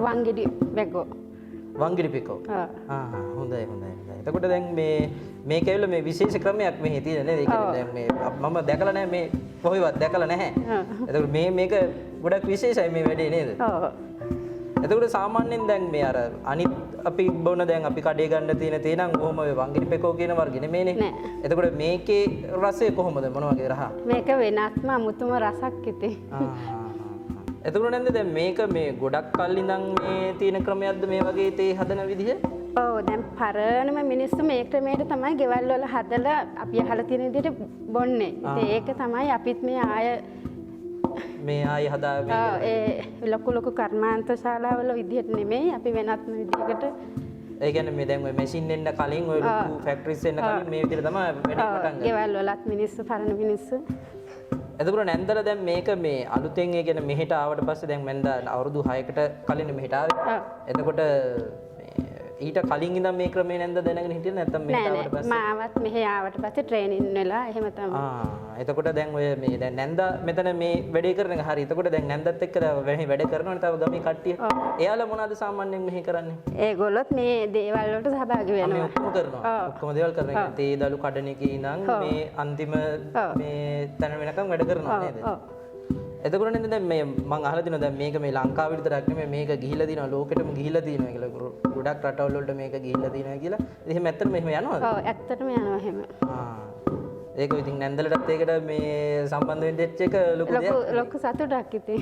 K: වංගෙඩි බෙකෝ.
I: වංගෙඩි බෙකෝ. හොඳයි. එතකොට දැන් මේක ඇවිල්ලා මේ විශේෂ ක්‍රමයක් මෙහි තියෙන නේද? ඒ කියන්නේ දැන් මේ මම දැකලා නැහැ මේ කොහෙවත් දැකලා නැහැ. එතකොට මේක ගොඩක් විශේෂයි මේ වැඩේ නේද?
K: ඔව්.
I: එතකොට සාමාන්‍යයෙන් දැන් මේ අර අනිත් අපි බොන දැන් අපි කඩේ ගන්න තියෙන තේ නම් කොහොම වංගෙඩි පෙකෝ කියන වර්ගෙ නෙමෙයිනේ. එතකොට මේකේ රසය කොහොමද මොන වගේ රහ?
K: මේක වෙනස්ම අමුතුම රසක් ඉතින්.
I: එතකොට නැන්ද දැන් මේක මේ ගොඩක් කල් ඉඳන් මේ තියෙන ක්‍රමයක්ද මේ වගේ තේ හදන විදිහ?
K: ඔව් දැන් පරණම මිනිස්සු මේ ක්‍රමයට තමයි ගෙවල් වල හදලා අපි අහලා තියෙන විදිහට බොන්නේ. ඉතින් ඒක තමයි අපිත් මේ ආය
I: හදා
K: ඒ ලොකු කර්මාන්ත ශාලාවල විදිහට නෙමෙයි අපි වෙනත්ම විදිහකට.
I: ඒ කියන්නේ මේ දැන් ඔය මැෂින් එන්න කලින් ඔය ලොකු ෆැක්ටරිස් එන්න කලින් මේ විදිහට තමයි වැඩේ පටන් ගන්නේ.
K: ගෙවල් වලත් මිනිස්සු පරණ මිනිස්සු
I: එතකොට නැන්දලා දැන් මේක මේ අලුතෙන් ඒ කියන්නේ මෙහෙට ආවට පස්සේ දැන් මම අවුරුදු 6කට කලින් මෙහෙට ආවේ. එතකොට ඊට කලින් ඉඳන් මේ ක්‍රමේ නැන්ද දැනගෙන හිටියද නැත්නම් මෙහෙට ආවට පස්සේ?
K: නෑ මාවත් මෙහෙ ආවට පස්සේ ට්‍රේනින් වෙලා එහෙම තමයි.
I: එතකොට දැන් ඔය මේ දැන් නැන්ද මෙතන මේ වැඩේ කරන එක හරි. එතකොට දැන් නැන්දත් එක්ක වැඩ කරනවනේ තව ගමේ කට්ටිය. එයාලා මොනවද සාමාන්‍යයෙන් මෙහෙ කරන්නේ?
K: ඒගොල්ලොත් මේ දේවල් වලට සහභාගී වෙනවා.
I: මේ ඔක්කොම කරනවා. ඔක්කොම දේවල් කරනවා. තේ දලු කඩන එකේ ඉඳන් මේ අන්තිම මේ තැන වෙනකම් වැඩ කරනවා නේද? එතකොට නේද දැන් මේ මම අහලා දිනවා දැන් මේක මේ ලංකාවේ විතරක් නෙමෙයි මේක ගිහිලා දිනවා ලෝකෙටම ගිහිලා දිනවා කියලා ගොඩක් රටවල් වලට මේක ගිහිලා දිනවා කියලා. එහෙම ඇත්තටම එහෙම යනවද?
K: ඔව් ඇත්තටම යනවා එහෙම.
I: ඒක ඉතින් නැන්දලටත් ඒකට මේ සම්බන්ධ වෙන්න දෙච්ච එක ලොකු දෙයක්.
K: ලොකු සතුටක් ඉතින්.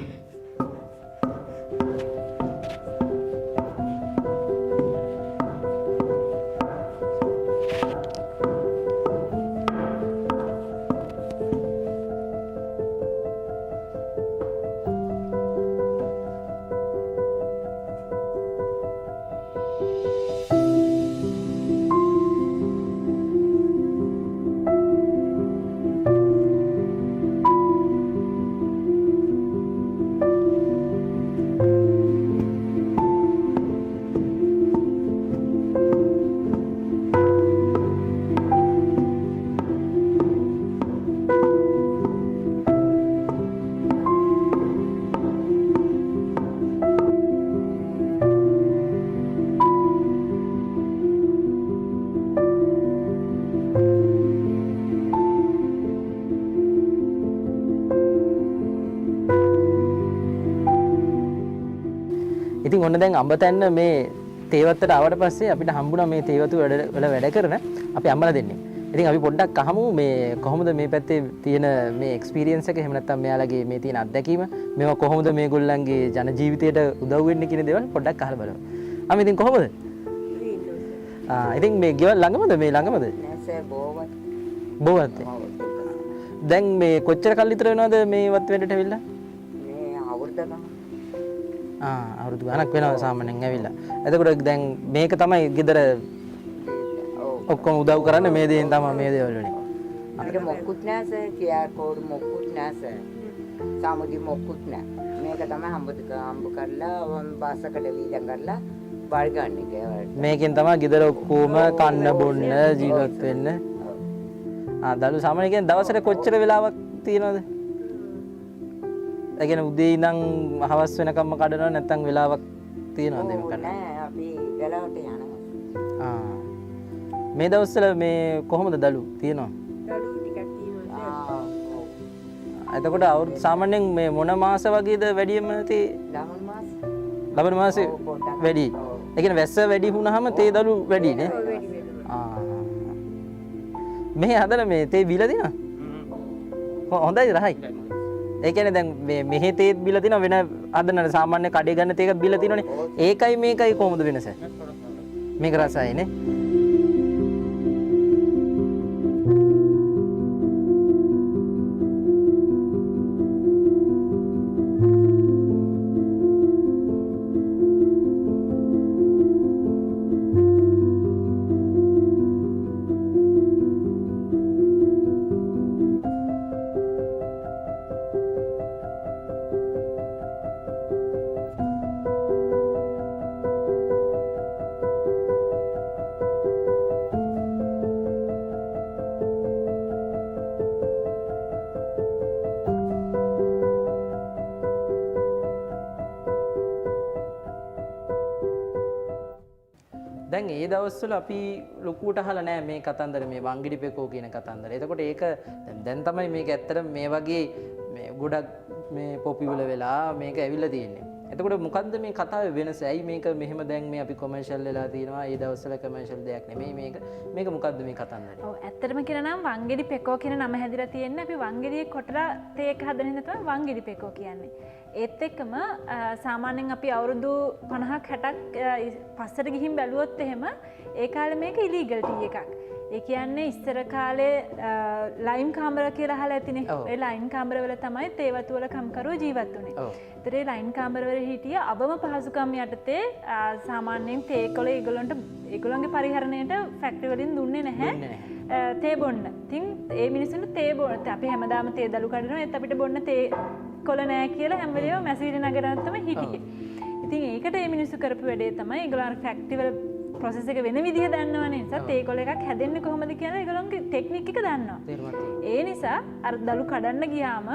I: ඉතින් ඔන්න දැන් අඹතැන්න මේ තේවත්තට ආවට පස්සේ අපිට හම්බුණා මේ තේවතු වල වැඩ කරන අපි අම්මලා දෙන්නේ. ඉතින් අපි පොඩ්ඩක් අහමු මේ කොහොමද මේ පැත්තේ තියෙන මේ එක්ස්පීරියන්ස් එක එහෙම නැත්නම් මෙයාලගේ මේ තියෙන අත්දැකීම මේවා කොහොමද මේගොල්ලන්ගේ ජන ජීවිතයට උදව් වෙන්නේ කියන දේවල් පොඩ්ඩක් අහලා බලමු. ඉතින් කොහොමද? ඉතින් මේ ගෙවල් ළඟමද මේ ළඟමද?
L: නෑ සර් බෝවත්.
I: බෝවත්. දැන් මේ කොච්චර කල් විතර වෙනවද මේ වත් වැඩට ඇවිල්ලා?
L: මේ අවුරුද්දක්.
I: අවුරුදු ගණක් වෙනවා සාමාන්‍යයෙන් ඇවිල්ලා. එතකොට දැන් මේක තමයි ගෙදර ඔක්කොම උදව් කරන්නේ මේ දේෙන් තමයි මේ දේවල් වලින්.
L: අපිට මොකුත් නෑ සර් QR කෝඩ් මොකුත් නෑ සර්. සාමුදි මොකුත් නෑ. මේක තමයි හම්බ කරලා බස් එකට වීදම් කරලා බාර ගන්න එක.
I: මේකෙන් තමයි ගෙදර ඔක්කොම කන්න බොන්න ජීවත් වෙන්න. දලු සාමාන්‍යයෙන් දවසට කොච්චර වෙලාවක් තියෙනවද? ඒ කියන්නේ උදේ ඉඳන් හවස් වෙනකම්ම කඩනව නැත්නම් වෙලාවක් තියෙනවද මේක කරන්න?
L: නෑ අපි වෙලාවට යනවා.
I: මේ දවස්වල මේ කොහොමද දලු තියෙනව?
L: දලු ටිකක් තියෙනවා.
I: එතකොට අවුරුදු සාමාන්‍යයෙන් මේ මොන මාස වගේද වැඩිම තේ?
L: ළමන් මාස.
I: ළමන් මාසේ වැඩි. ඒ කියන්නේ වැස්ස වැඩි වුණාම තේ දලු වැඩි නේ? මේ හදලා මේ තේ බීලා දිනා? හොඳයි රහයි. ඒ කියන්නේ දැන් මේ මෙහෙ තේත් බීලා තිනවා වෙන හදන සාමාන්‍ය කඩේ ගන්න තේකත් බීලා තිනවනේ. ඒකයි මේකයි කොහොමද වෙනස? මේක රසයි නේ. දැන් ඒ දවස්වල අපි ලොකුවට අහලා නැහැ මේ කතන්දර මේ වංගිඩිපෙකෝ කියන කතන්දර. එතකොට ඒක දැන් තමයි මේක ඇත්තටම මේ වගේ මේ ගොඩක් මේ පොපියුලර් වෙලා මේක ඇවිල්ලා තියෙන්නේ. එතකොට මොකද්ද මේ කතාවේ වෙනස? ඇයි මේක මෙහෙම දැන් මේ අපි කොමර්ෂල් වෙලා තියෙනවා. ඒ දවස්වල කොමර්ෂල් දෙයක් නෙමෙයි මේක මොකද්ද මේ කතන්දරේ?
M: ඔව් ඇත්තටම කියනවා නම් වංගිඩි පෙකෝ කියන නම හැදිලා තියෙන්නේ අපි වංගිඩියේ කොටලා තේක හදන හින්දා තමයි වංගිඩි පෙකෝ කියන්නේ. ඒත් එක්කම සාමාන්‍යයෙන් අපි අවුරුදු 50ක් 60ක් පස්සට ගිහින් බැලුවොත් එහෙම ඒ කාලේ මේක ඉලීගල් ටී එකක්. ඒ කියන්නේ ඉස්සර කාලේ ලයිම් කාමර කියලා අහලා ඇතිනේ. ඒ ලයිම් කාමර වල තමයි තේ වතු වල කම්කරුවෝ ජීවත් වුනේ. ඒතර ඒ ලයිම් කාමර වල හිටිය අවම පහසුකම් යටතේ සාමාන්‍යයෙන් තේ කොළ ඒගොල්ලන්ගේ පරිහරණයට ෆැක්ටරි වලින් දුන්නේ නැහැ. තේ බොන්න. ඉතින් ඒ මිනිස්සුන්ට තේ බොන්න අපි හැමදාම තේ දළු කඩනවා ඒත් අපිට බොන්න තේ කොළ නෑ කියලා හැම වෙලේම මැසීරි නගරන් තමයි හිටියේ. ඉතින් ඒකට මේ මිනිස්සු කරපු වැඩේ තමයි ඒගොල්ලෝ ෆැක්ටරි වල ප්‍රොසෙස් එක වෙන විදිහ දන්නවනේ. නිසා තේ කොළ එකක් හැදෙන්නේ කොහොමද කියලා ඒගොල්ලන්ගේ ටෙක්නික් එක දන්නවා. ඒ නිසා අර දළු කඩන්න ගියාම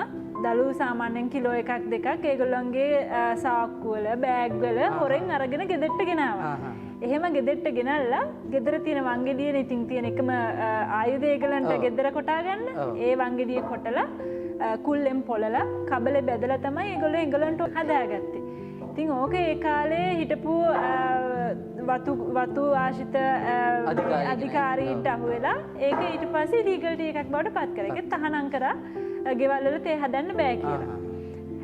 M: දළු සාමාන්‍යයෙන් කිලෝ එකක් දෙකක් ඒගොල්ලන්ගේ සාක්කු වල බෑග් වල හොරෙන් අරගෙන ගෙදරට ගෙනාවා. එහෙම ගෙදරට ගෙනල්ලා ගෙදර තියෙන වංගෙඩියනේ ඉතින් තියෙන එකම ආයුධය ඒගොල්ලන්ට ගෙදර කොටා ගන්න. ඒ වංගෙඩිය කොටලා කුල්ලෙන් පොළලා කබලේ බැදලා තමයි ඒගොල්ලෝ ඒගොල්ලන්ට හදාගත්තේ. ඉතින් ඕක ඒ කාලේ හිටපු වතු ආශිත අධිකාරීන්ට අහුවෙලා ඒක ඊට පස්සේ ලීගල් ටී එකක් බවට පත් කරා. ඒක තහනම් කරා ගෙවල් වල තේ හදන්න බෑ කියලා.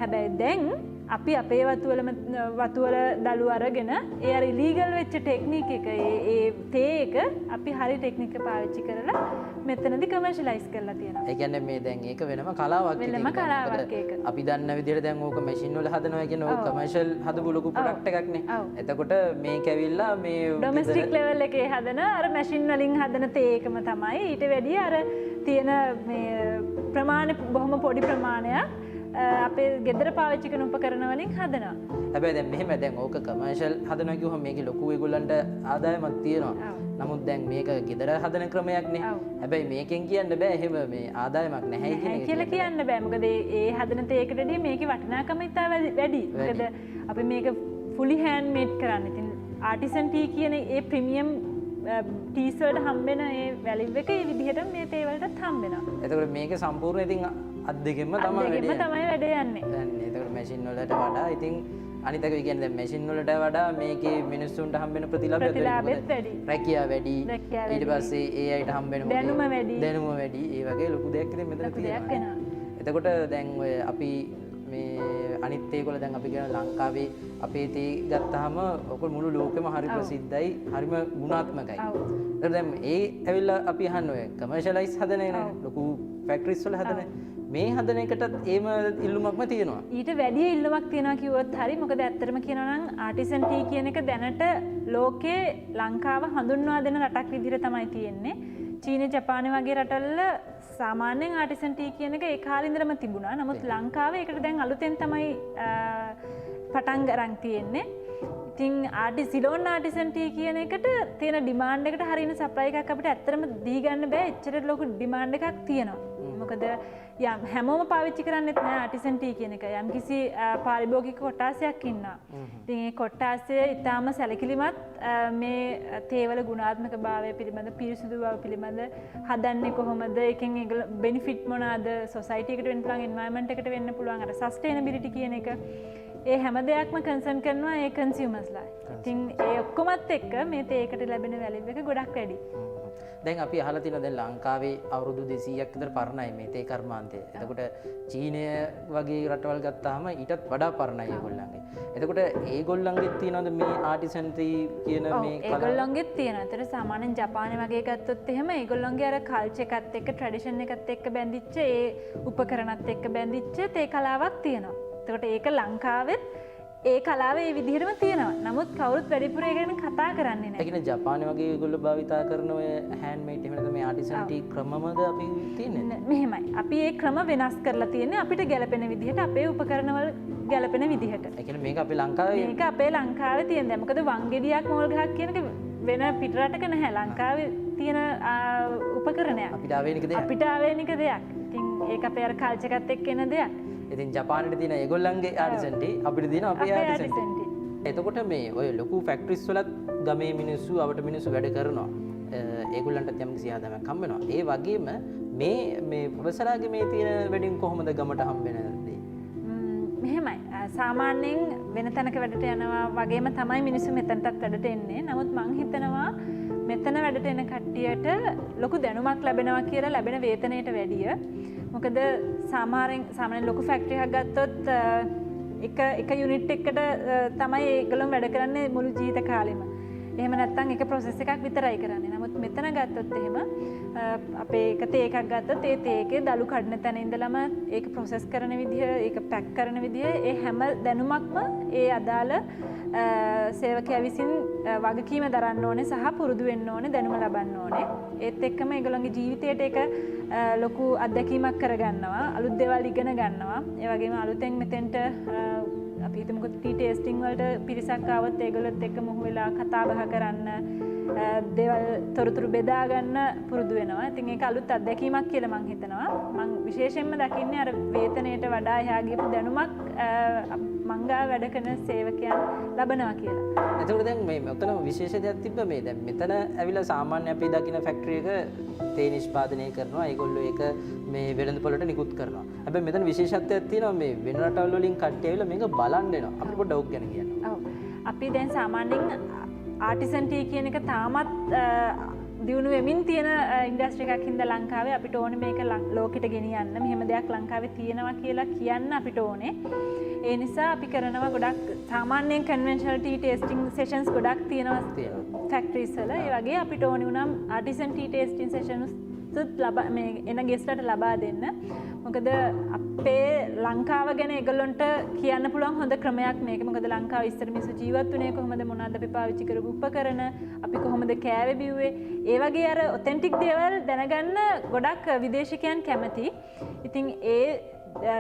M: හැබැයි දැන් අපි අපේ වතුවල දළු අරගෙන ඒ අර ඉලීගල් වෙච්ච ටෙක්නික් එක ඒ තේ එක අපි හරි ටෙක්නික් එක පාවිච්චි කරලා මෙතනදී කමර්ෂියලයිස් කරලා තියෙනවා.
I: ඒ කියන්නේ මේ දැන් ඒක වෙනම කලාවක්
M: වෙනම කලාවක් ඒක.
I: අපි දන්න විදිහට දැන් ඕක මැෂින් වල හදනවා කියන්නේ ඕක කමර්ෂියල් හදපු ලොකු ප්‍රොඩක්ට් එකක් නේ. එතකොට මේක ඇවිල්ලා මේ
M: ඩොමෙස්ටික් ලෙවල් එකේ හදන අර මැෂින් වලින් හදන තේ එකම තමයි. ඊට වැඩිය අර තියෙන මේ ප්‍රමාණය බොහොම පොඩි ප්‍රමාණයක් අපේ ගෙදර පාවිච්චි කරන උපකරණ වලින් හදනවා.
I: හැබැයි දැන් මෙහෙම දැන් ඕක කමර්ෂියල් හදනවා කිව්වම මේකේ ලොකු ඒගොල්ලන්ට ආදායමක් තියෙනවා. නමුත් දැන් මේක ගෙදර හදන ක්‍රමයක් නේ. හැබැයි මේකෙන් කියන්න බෑ එහෙම මේ ආදායමක් නැහැ
M: කියලා කියන්න බෑ. මොකද ඒ හදන තේකටදී මේකේ වටිනාකම ඉතා වැඩි. මොකද අපි මේක fully hand made කරන්නේ. ඉතින් artisan tea කියන ඒ ප්‍රීමියම් ටීස් වලට හම්බෙන ඒ වැලිව් එක ඒ විදිහට මේ තේ වලටත් හම්බෙනවා.
I: එතකොට මේක සම්පූර්ණ ඉතින් අත් දෙකෙන්ම තමයි
M: වැඩේ යන්නේ.
I: එතකොට මැෂින් වලට වඩා ඉතින් අනිත් එක කියන්නේ දැන් මැෂින් වලට වඩා මේකේ මිනිස්සුන්ට හම්බෙන ප්‍රතිලාභයත්
M: වැඩි.
I: රැකියාව වැඩි. ඊට පස්සේ ඒ අයට හම්බෙන
M: දැනුම
I: වැඩි. ඒ වගේ ලොකු දෙයක් ඉතින් මෙතන තියෙනවා. එතකොට දැන් ඔය අපි මේ අනිත් ඒගොල්ලෝ දැන් අපි කියන ලංකාවේ අපේ තේ ගත්තාම ඔක මුළු ලෝකෙම හරි ප්‍රසිද්ධයි හරිම ගුණාත්මකයි. ඒතර දැන් ඒ ඇවිල්ලා අපි අහන්න ඔය කමර්ෂියලයිස් හදන ලොකු ෆැක්ටරිස් වල හදන මේ හදන එකටත් ඒම ඉල්ලුමක්ම තියෙනවා.
M: ඊට වැඩි ඉල්ලුමක් තියෙනවා කිව්වොත් හරි. මොකද ඇත්තටම කියනවා නම් ආටිසන් ටී කියන එක දැනට ලෝකේ ලංකාව හඳුන්වා දෙන රටක් විදිහට තමයි තියෙන්නේ. චීනය ජපානය වගේ රටවල සාමාන්‍යයෙන් ආටිසන් ටී කියන එක ඒ කාලේ ඉඳලම තිබුණා. නමුත් ලංකාවේ ඒකට දැන් අලුතෙන් තමයි පටන් ගන්න තියෙන්නේ. ඉතින් සිලෝන් ආටිසන් ටී කියන එකට තියෙන ඩිමාන්ඩ් එකට හරියන සප්ලයි එකක් අපිට ඇත්තටම දී ගන්න බෑ. එච්චර ලොකු ඩිමාන්ඩ් එකක් තියෙනවා. මොකද යම් හැමෝම පාවිච්චි කරන්නේත් නෑ ආටිසන් ටී කියන එක. යම් කිසි පාරිභෝගික කොටාසයක් ඉන්නවා. ඉතින් ඒ කොටාසය ඊටාම සැලකිලිමත් මේ තේවල ගුණාත්මක භාවය පිළිබඳ පිරිසිදු බව පිළිබඳ හදන්නේ කොහොමද? එකෙන් බෙනිෆිට් මොනවාද? සොසයිටි එකට වෙන්න පුළුවන්, එන්වයරන්මන්ට් එකට වෙන්න පුළුවන්. අර සස්ටේනබිලිටි කියන එක ඒ හැම දෙයක්ම කන්සර්න් කරනවා ඒ කන්සියුමර්ස්ලා. ඉතින් ඒ ඔක්කොමත් එක්ක මේ තේකට ලැබෙන වැලිව් එක ගොඩක් වැඩි.
I: දැන් අපි අහලා තියෙනවා දැන් ලංකාවේ අවුරුදු 200ක් විතර පරණයි මේ තේ කර්මාන්තය. එතකොට චීනය වගේ රටවල් ගත්තාම ඊටත් වඩා පරණයි ඒගොල්ලන්ගේ. එතකොට ඒගොල්ලන්ගෙත් තියෙනවද මේ ආටිසන් ටී කියන මේ කලාව?
M: ඒගොල්ලන්ගෙත් තියෙනවා. ඒතර සාමාන්‍යයෙන් ජපානය වගේ ගත්තොත් එහෙම ඒගොල්ලන්ගේ අර කල්චර් එකත් එක්ක ට්‍රැඩිෂන් එකත් එක්ක බැඳිච්ච ඒ උපකරණත් එක්ක බැඳිච්ච තේ කලාවක් තියෙනවා. එතකොට ඒක ලංකාවෙත් ඒ කලාව ඒ විදිහටම තියෙනවා. නමුත් කවුරුත් වැඩිපුර ඒ ගැන කතා කරන්නේ නැහැ.
I: ඒ කියන්නේ ජපානය වගේ ඒගොල්ලෝ භාවිතා කරන ඔය හෑන්ඩ් මේඩ් එහෙම නැත්නම් මේ ආටිසන් ටී ක්‍රමමද අපි තියෙන්නේ?
M: මෙහෙමයි. අපි ඒ ක්‍රම වෙනස් කරලා තියෙන්නේ අපිට ගැලපෙන විදිහට අපේ උපකරණවල ගැලපෙන විදිහට.
I: ඒ කියන්නේ මේක අපේ ලංකාවේ
M: මේක අපේ ලංකාවේ තියෙන දේ. මොකද වංගෙඩියක් මෝල් ගහක් කියන එක වෙන පිටරටක නැහැ. ලංකාවේ තියෙන උපකරණයක්.
I: අපිට ආවේනික දෙයක්.
M: අපිට ආවේනික දෙයක්. ඉතින් ඒක අපේ අර කල්චර් එකත් එක්ක එන දෙයක්.
I: ඉතින් ජපානයේ තියෙන ඒගොල්ලන්ගේ ආටිසන් ටී අපිට තියෙන අපේ ආටිසන් ටී. එතකොට මේ ඔය ලොකු ෆැක්ටරිස් වලත් ගමේ මිනිස්සු අවට මිනිස්සු වැඩ කරනවා. ඒගොල්ලන්ටත් යම් කිසි ආදායමක් හම්බ වෙනවා. ඒ වගේම මේ ප්‍රොෆෙසර්ගේ මේ තියෙන වැඩින් කොහොමද ගමට හම්බ වෙනදී?
M: මෙහෙමයි. සාමාන්‍යයෙන් වෙන තැනක වැඩට යනවා වගේම තමයි මිනිස්සු මෙතනටත් වැඩට එන්නේ. නමුත් මං හිතනවා මෙතන වැඩට එන කට්ටියට ලොකු දැනුමක් ලැබෙනවා කියලා ලැබෙන වේතනයට වැඩිය. මොකද සාමාන්‍යයෙන් ලොකු ෆැක්ටරි එකක් ගත්තොත් එක යුනිට් එකකට තමයි ඒගොල්ලෝ වැඩ කරන්නේ මුළු ජීවිත කාලෙම. එහෙම නැත්නම් එක process එකක් විතරයි කරන්නේ. නමුත් මෙතන ගත්තොත් එහෙම අපේ එක තේ එකක් ගත්තොත් ඒ තේ එකේ දළු කඩන තැන ඉඳලම ඒක process කරන විදිහ, ඒක pack කරන විදිහ, ඒ හැම දැනුමක්ම ඒ අදාළ සේවකයා විසින් වගකීම දරන්න ඕනේ සහ පුරුදු වෙන්න ඕනේ, දැනුම ලබන්න ඕනේ. ඒත් එක්කම ඒගොල්ලන්ගේ ජීවිතයට ඒක ලොකු අත්දැකීමක් කරගන්නවා, අලුත් දේවල් ඉගෙන ගන්නවා. ඒ වගේම අලුතෙන් මෙතෙන්ට අපි හිතමුකෝ ටී ටේස්ටිං වලට පිරිසක් ආවොත් ඒගොල්ලොත් එක්ක මොහු වෙලා කතා බහ කරන්න, දේවල් තොරතුරු බෙදා ගන්න පුරුදු වෙනවා. ඉතින් ඒක අලුත් අත්දැකීමක් කියලා මම හිතනවා. මම විශේෂයෙන්ම දකින්නේ අර වේතනයට වඩා එහා ගියපු දැනුමක් මංගා වැඩ කරන සේවකයන් ලබනවා කියලා.
I: එතකොට දැන් මේ ඔතන විශේෂ දෙයක් තිබ්බ මේ දැන් මෙතන ඇවිල්ලා සාමාන්‍ය අපි දකින ෆැක්ටරි එක තේ නිෂ්පාදනය කරනවා. ඒගොල්ලෝ ඒක මේ වෙළඳපොළට නිකුත් කරනවා. හැබැයි මෙතන විශේෂත්වයක් තියෙනවා මේ වෙන රටවල් වලින් කට්ටිය ඇවිල්ලා මේක බලන්න එනවා. අපිට පොඩ්ඩක් ඔක් ගැන කියන්න.
M: ඔව්. අපි දැන් සාමාන්‍යයෙන් ආටිසන් ටී කියන එක තාමත් දියුණු වෙමින් තියෙන ඉන්ඩස්ට්‍රි එකක් හින්දා ලංකාවේ අපිට ඕනේ මේක ලෝකෙට ගෙනියන්න. මෙහෙම දෙයක් ලංකාවේ තියෙනවා කියලා කියන්න අපිට ඕනේ. ඒ නිසා අපි කරනවා ගොඩක් සාමාන්‍යයෙන් කන්වෙන්ෂනල් ටී ටේස්ටිං සෙෂන්ස් ගොඩක් තියෙනවා ෆැක්ටරිස් වල. ඒ වගේ අපිට ඕනේ වුණා ආටිසන් ටී ටේස්ටිං සෙෂන්ස් ලබා මේ එන ගෙස්ට්ලට ලබා දෙන්න. මොකද අපේ ලංකාව ගැන ඒගොල්ලන්ට කියන්න පුළුවන් හොඳ ක්‍රමයක් මේක. මොකද ලංකාව ඉස්සර මිනිස්සු ජීවත් වුණේ කොහොමද, මොනවද අපි පාවිච්චි කරපු උපකරණ, අපි කොහොමද කෑවේ බිව්වේ, ඒ වගේ අර ඔතෙන්ටික් දේවල් දැනගන්න ගොඩක් විදේශිකයන් කැමති. ඉතින් ඒ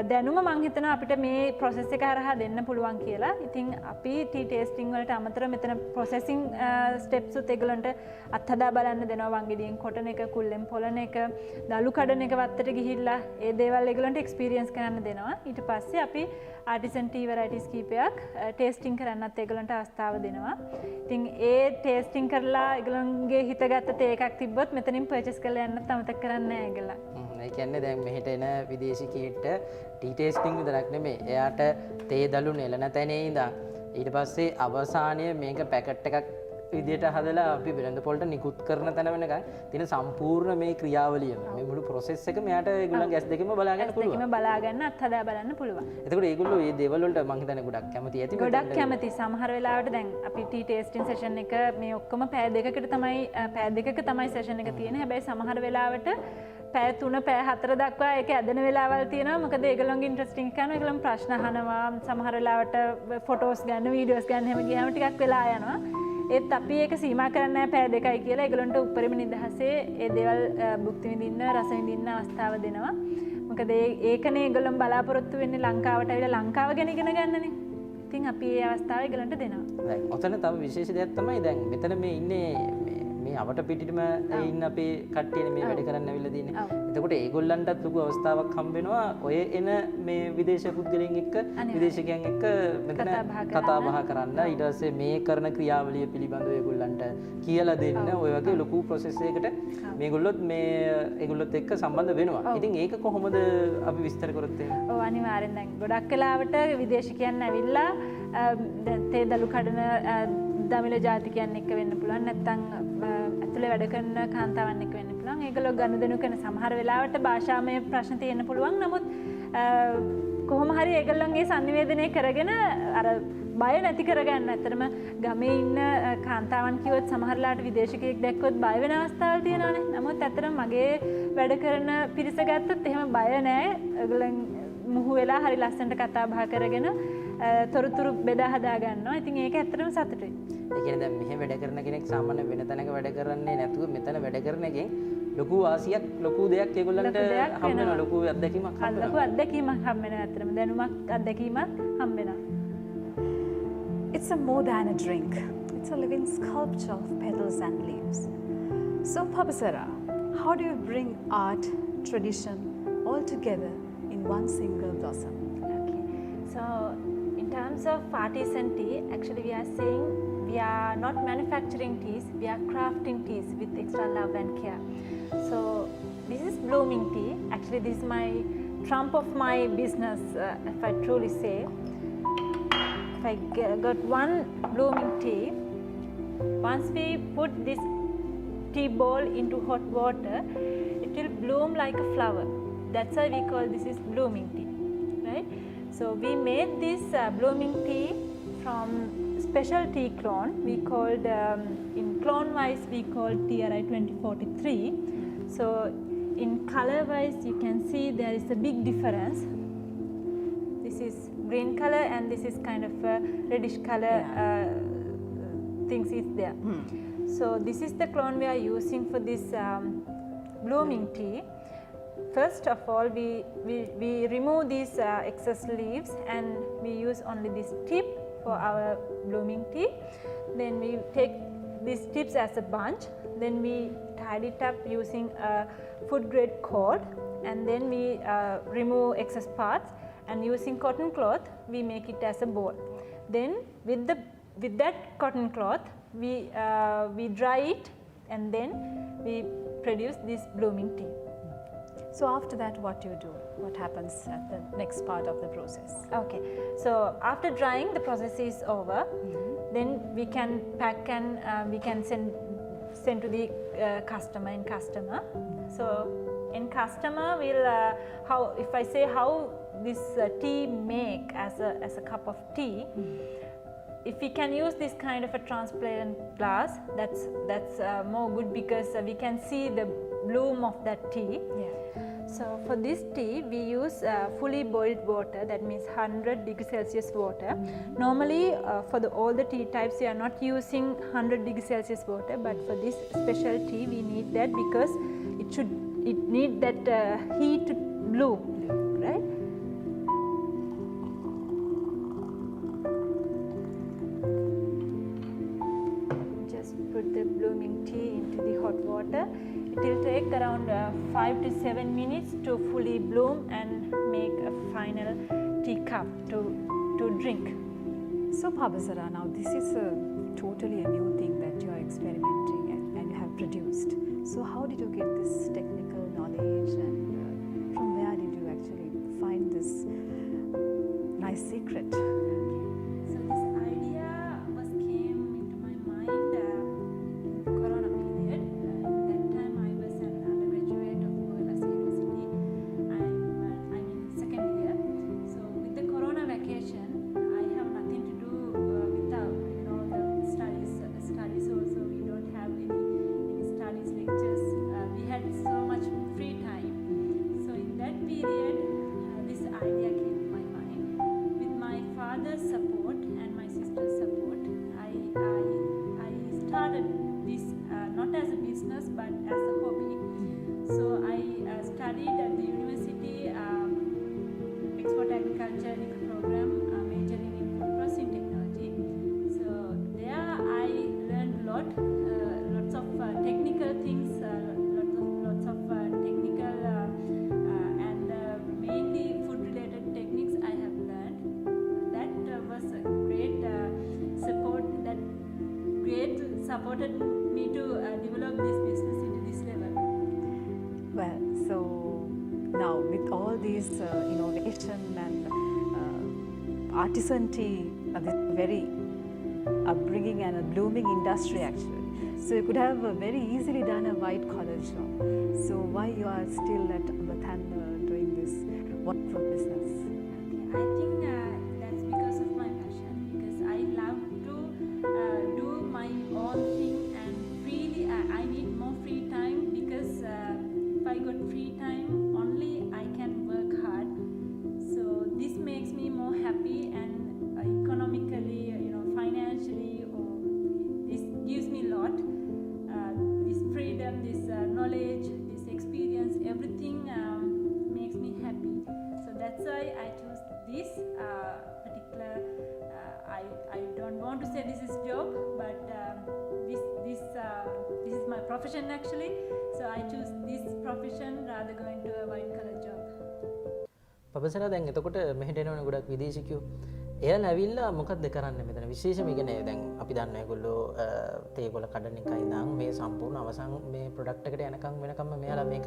M: දැනුම මං හිතනවා අපිට මේ process එක හරහා දෙන්න පුළුවන් කියලා. ඉතින් අපි ටී ටේස්ටිං වලට අමතරව මෙතන processing steps උත් ඒගොල්ලන්ට අත්හදා බලන්න දෙනවා. වංගෙඩියෙන් කොටන එක, කුල්ලෙන් පොළන එක, දළු කඩන එක වත්තට ගිහිල්ලා ඒ දේවල් ඒගොල්ලන්ට experience කරන්න දෙනවා. ඊට පස්සේ අපි artisan tea varieties කීපයක් ටේස්ටිං කරන්නත් ඒගොල්ලන්ට අවස්ථාව දෙනවා. ඉතින් ඒ ටේස්ටිං කරලා ඒගොල්ලන්ගේ හිතගත්ත තේ එකක් තිබ්බොත් මෙතනින් purchase කරලා යන්නත් අමතක කරන්නේ නැහැ ඒගොල්ලන්.
I: ඒ කියන්නේ දැන් මෙහෙට එන විදේශිකයෙක්ට ටී ටේස්ටිං විතරක් නෙමෙයි, එයාට තේ දළු නෙලන තැනේ ඉඳන් ඊට පස්සේ අවසානයේ මේක පැකට් එකක් විදියට හදලා අපි වෙළඳපොළට නිකුත් කරන තැන වෙනකන් තියෙන සම්පූර්ණ මේ ක්‍රියාවලියම මේ මුළු process එක මෙයාට ඒගොල්ලන්ගේ ඇස් දෙකෙන්ම බලා ගන්න පුළුවන්.
M: දෙකෙන්ම බලා ගන්න අත්හදා බලන්න පුළුවන්.
I: එතකොට ඒගොල්ලෝ මේ දේවල් වලට මම හිතන්නේ ගොඩක් කැමති ඇති.
M: ගොඩක් කැමති. සමහර වෙලාවට දැන් අපි ටී ටේස්ටිං සෙෂන් එක මේ ඔක්කොම පැය දෙකක තමයි සෙෂන් එක තියෙන්නේ. හැබැයි සමහර වෙලාවට පැය 3 පැය 4 දක්වා ඒක ඇදෙන වෙලාවල් තියෙනවා. මොකද ඒගොල්ලන්ගේ ඉන්ට්‍රස්ටිං කරනවා. ඒගොල්ලන් ප්‍රශ්න අහනවා. සමහර වෙලාවට ෆොටෝස් ගන්න, වීඩියෝස් ගන්න හැම ගියාම ටිකක් වෙලා යනවා. ඒත් අපි ඒක සීමා කරන්නේ නැහැ පැය දෙකයි කියලා. ඒගොල්ලන්ට උපරිම නිදහසේ ඒ දේවල් භුක්ති විඳින්න, රස විඳින්න අවස්ථාව දෙනවා. මොකද ඒකනේ ඒගොල්ලන් බලාපොරොත්තු වෙන්නේ ලංකාවට ඇවිල්ලා ලංකාව ගැන ඉගෙන ගන්නනේ. ඉතින් අපි ඒ අවස්ථාව ඒගොල්ලන්ට දෙනවා.
I: දැන් ඔතන තව විශේෂ දෙයක් තමයි දැන් මෙතන මේ ඉන්නේ මේ අවට පිටිටම ඉන්න අපේ කට්ටියනේ මේ වැඩ කරන්න ඇවිල්ලා තියෙන්නේ. එතකොට ඒගොල්ලන්ටත් ලොකු අවස්ථාවක් හම්බ වෙනවා ඔය එන මේ විදේශ පුද්ගලයන් එක්ක, විදේශිකයන් එක්ක මෙතන කතා බහ කරන්න. ඊට පස්සේ මේ කරන ක්‍රියාවලිය පිළිබඳව ඒගොල්ලන්ට කියලා දෙන්න. ඔය වගේ ලොකු ප්‍රොසෙස් එකකට මේගොල්ලොත් ඒගොල්ලොත් එක්ක සම්බන්ධ වෙනවා. ඉතින් ඒක කොහොමද අපි විස්තර කරොත් එහෙම?
M: ඔව් අනිවාර්යෙන්. දැන් ගොඩක් වෙලාවට විදේශිකයන් ඇවිල්ලා තේ දළු කඩන දමිළ ජාතිකයන් එක්ක වෙන්න පුළුවන්, නැත්නම් ඇතුලේ වැඩ කරන කාන්තාවන් එක්ක වෙන්න පුළුවන්. ඒගොල්ලෝ ගනුදෙනු කරන සමහර වෙලාවට භාෂාමය ප්‍රශ්න තියෙන්න පුළුවන්. නමුත් කොහොම හරි ඒගොල්ලන්ගේ sannivedanaya කරගෙන අර බය නැති කරගන්න. ඇත්තටම ගමේ ඉන්න කාන්තාවන් කිව්වොත් සමහරලාට විදේශිකයෙක් දැක්කොත් බය වෙන අවස්ථාවල් තියෙනවානේ. නමුත් ඇත්තටම මගේ වැඩ කරන පිරිස ගත්තොත් එහෙම බය නැහැ. ඒගොල්ලන් මුහු වෙලා හරි ලස්සනට කතා බහ කරගෙන තොරතුරු බෙදා හදා ගන්නවා. ඉතින් ඒක ඇත්තටම සතුටුයි.
I: ඒ කියන්නේ දැන් මෙහෙ වැඩ කරන කෙනෙක් සාමාන්‍ය වෙන තැනක වැඩ කරන්නේ නැතුව මෙතන වැඩ කරන එකෙන් ලොකු වාසියක්, ලොකු දෙයක් ඒගොල්ලන්ට හම්බ වෙනවා. ලොකු අත්දැකීමක් හම්බ වෙනවා.
M: ලොකු අත්දැකීමක් හම්බ වෙනවා. ඇත්තටම දැනුමක් අත්දැකීමක් හම්බ වෙනවා.
J: It's a more than a drink. It's a living sculpture of petals and leaves. So, Pabasara, how do you bring art, tradition all together in one single blossom?
M: Okay. So, in terms of artisan tea, actually we are saying we are not manufacturing teas, we are crafting teas with extra love and care. So, this is blooming tea. Actually, this is my trump of my business, if I truly say. If I got one blooming tea, once we put this tea bowl into hot water, it will bloom like a flower. That's why we call this is blooming tea, right? So we made this blooming tea from special tea clone we called clone wise we call TRI 2043. So in color wise you can see there is a big difference. This is green color and this is kind of a reddish color things is there. So this is the clone we are using for this blooming tea. First of all we remove these excess leaves and we use only this tip for our blooming tea. Then we take these tips as a bunch, then we tied it up using a food grade cord, and then we remove excess parts, and using cotton cloth we make it as a ball. Then with that cotton cloth we dry it, and then we produce this blooming tea.
J: So after that, what do you do? What happens at the next part of the process?
M: Okay, so after drying the process is over, then we can pack and we can send to the customer. So in customer will how, if I say how this tea make as a cup of tea, if we can use this kind of a transparent glass, that's more good, because we can see the bloom of that tea. So for this tea we use fully boiled water, that means 100 degrees Celsius water. Normally for all the tea types we are not using 100 degrees Celsius water, but for this special tea we need that, because it need that heat to bloom, right? Just put the blooming tea into the hot water. It will take around 5 to 7 minutes to fully bloom and make a final tea cup to drink.
J: So Pabasara, now this is totally a new thing that you are experimenting and you have produced. So how did you get this technical knowledge, and from where did you actually find this nice secret?
M: So this idea came into my mind in Corona period. That time I was an undergraduate of Wellassa University. I'm in second year. So with the Corona vacation, I have nothing to do without the studies also. We don't have any studies lectures. We had so much free time. So in that period, this idea came to my mind. With my father's support and my sister's support, I started this not as a business but as a hobby. So I studied at the university export agriculture program, majoring in food processing technology. So there I learned lots of technical things, lots of technical and mainly food related techniques I have learned. That was a great support, that great supported me to develop this business into this level.
J: Well, so now with all these innovation and artisan tea, this very upbringing and a blooming industry actually. So you could have very easily done a white collar job. So why you are still at Bathan doing this wonderful business?
M: I think that's because of my passion, because I love to do my own thing, and freely I need more free time, because if I got free time only I can work hard. So this makes me more happy, and economically, financially, this gives me a lot. This freedom, this knowledge, this experience, everything makes me happy. So that's why I chose this particular. I don't want to say this is job, but this is my profession actually. So I choose this profession rather going to a white collar job.
I: පබසලා දැන් එතකොට මෙහෙට එනවනේ ගොඩක් විදේශිකයෝ. එයාලා ඇවිල්ලා මොකක්ද කරන්නේ මෙතන? විශේෂම කියන්නේ දැන් අපි දන්නවා ඒගොල්ලෝ තේගොල්ල කඩන එකයි ඉඳන් මේ සම්පූර්ණ අවසන් මේ ප්‍රොඩක්ට් එකට යනකම් වෙනකම්ම මෙයාලා මේක